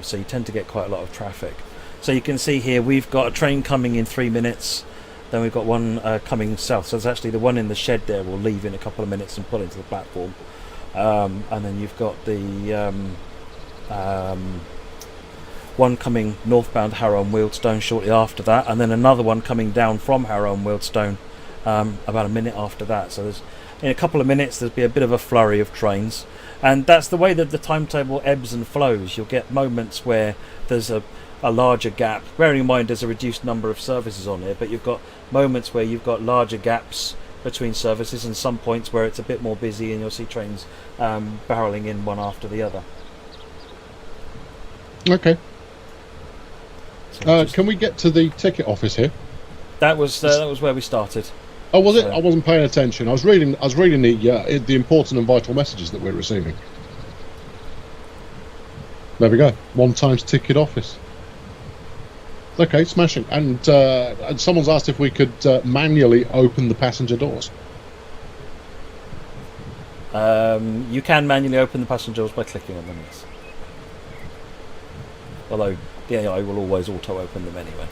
So you tend to get quite a lot of traffic. So you can see here we've got a train coming in 3 minutes. Then we've got one coming south. So there's actually the one in the shed there will leave in a couple of minutes and pull into the platform. And then you've got the one coming northbound Harrow and Wealdstone shortly after that, and then another one coming down from Harrow and Wealdstone about a minute after that. So in a couple of minutes there'll be a bit of a flurry of trains, and that's the way that the timetable ebbs and flows. You'll get moments where there's a larger gap, bearing in mind there's a reduced number of services on here, but you've got moments where you've got larger gaps between services and some points where it's a bit more busy and you'll see trains barreling in one after the other. Okay. Can we get to the ticket office here? That was where we started. Oh, was it? I wasn't paying attention. I was reading the important and vital messages that we're receiving. There we go. 1 times ticket office. Okay, smashing. And someone's asked if we could manually open the passenger doors. You can manually open the passenger doors by clicking on them, yes. Although the AI will always auto-open them anyway.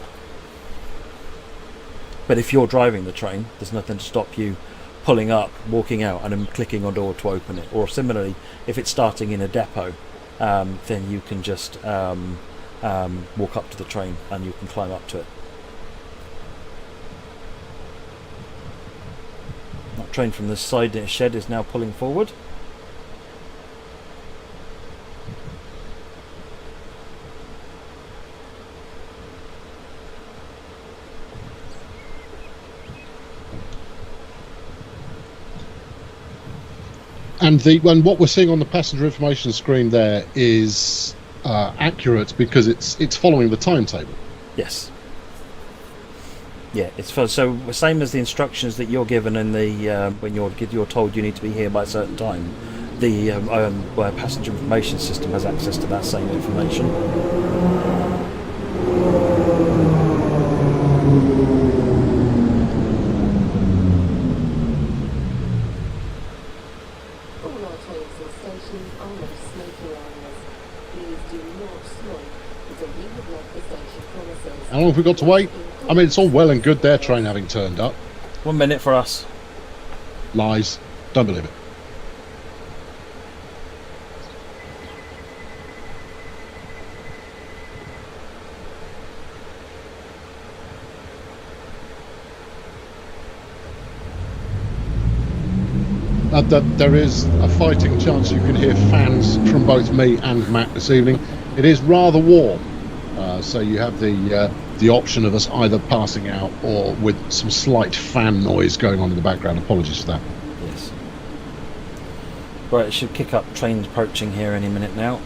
But if you're driving the train, there's nothing to stop you pulling up, walking out, and then clicking on door to open it. Or similarly, if it's starting in a depot, then you can just walk up to the train and you can climb up to it. That train from the side shed is now pulling forward. And what we're seeing on the passenger information screen there is accurate because it's following the timetable. Yes. Yeah, it's so same as the instructions that you're given in the when you're told you need to be here by a certain time. The passenger information system has access to that same information. How long have we got to wait? I mean, it's all well and good their train having turned up. 1 minute for us. Lies. Don't believe it. There is a fighting chance you can hear fans from both me and Matt this evening. It is rather warm. So you have the option of us either passing out or with some slight fan noise going on in the background. Apologies for that. Yes. Right, it should kick up trains approaching here any minute now.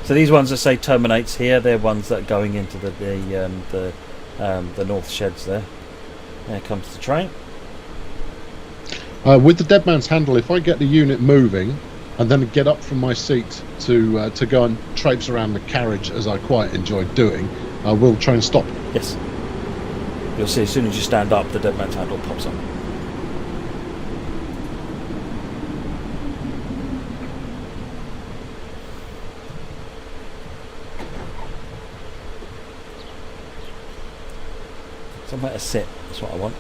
So these ones that say terminates here, they're ones that are going into the north sheds there. There comes the train. With the dead man's handle, if I get the unit moving and then get up from my seat to go and traipse around the carriage as I quite enjoyed doing, I will try and stop. Yes. You'll see as soon as you stand up, the dead man's handle pops up. Somewhere to sit, that's what I want.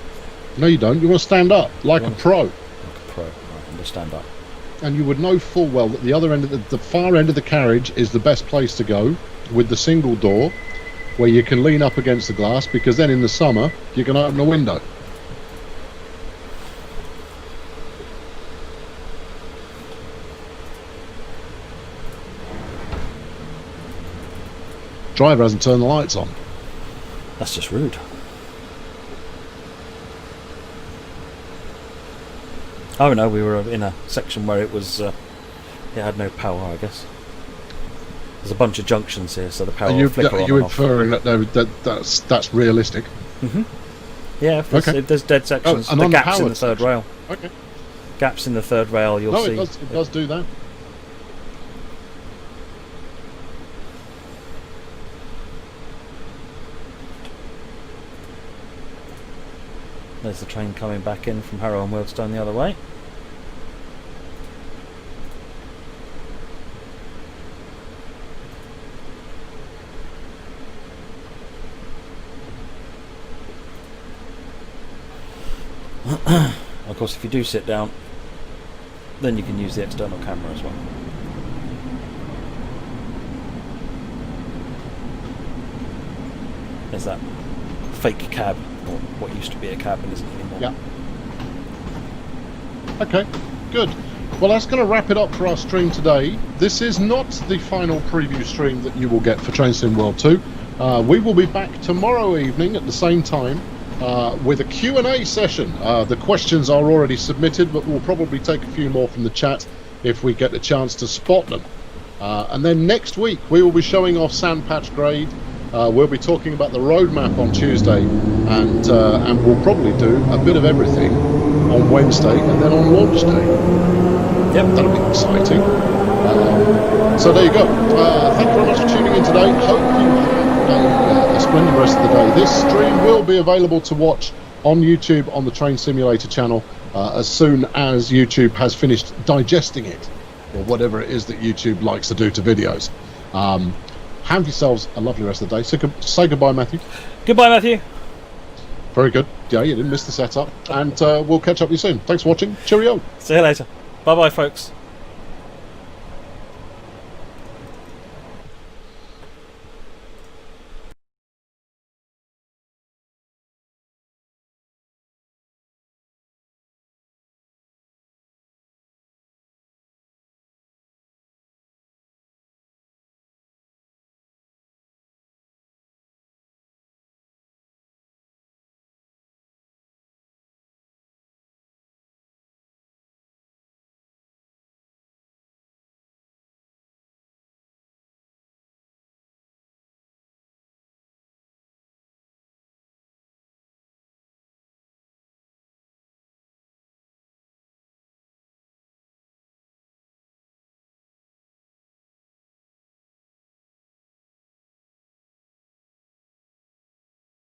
No, you don't. You want to stand up, like a pro. Like a pro, right, and just stand up. And you would know full well that the other end of the far end of the carriage is the best place to go, with the single door, where you can lean up against the glass, because then in the summer, you can open a window. Driver hasn't turned the lights on. That's just rude. Oh no, we were in a section where it was it had no power, I guess. There's a bunch of junctions here, so the power will flicker on and off. Are you inferring that's realistic? Mm-hmm. Yeah, if there's dead sections, the gaps in the third rail. Okay. Gaps in the third rail, you'll see. It does do that. There's the train coming back in from Harrow and Wealdstone the other way. Of course, if you do sit down, then you can use the external camera as well. There's that fake cab, or what used to be a cab and isn't anymore. Yeah. Okay, good. Well, that's going to wrap it up for our stream today. This is not the final preview stream that you will get for Train Sim World 2. We will be back tomorrow evening at the same time with a Q&A session. The questions are already submitted, but we'll probably take a few more from the chat if we get a chance to spot them. And then next week we will be showing off Sandpatch Grade. We'll be talking about the roadmap on Tuesday, and we'll probably do a bit of everything on Wednesday and then on launch day. Yep, that'll be exciting. So there you go. Thank you very much for tuning in today. Hope you have a splendid rest of the day. This stream will be available to watch on YouTube on the Train Simulator channel as soon as YouTube has finished digesting it, or whatever it is that YouTube likes to do to videos. Have yourselves a lovely rest of the day. So say goodbye, Matthew. Goodbye, Matthew. Very good. Yeah, you didn't miss the setup. And we'll catch up with you soon. Thanks for watching. Cheerio. See you later. Bye-bye, folks.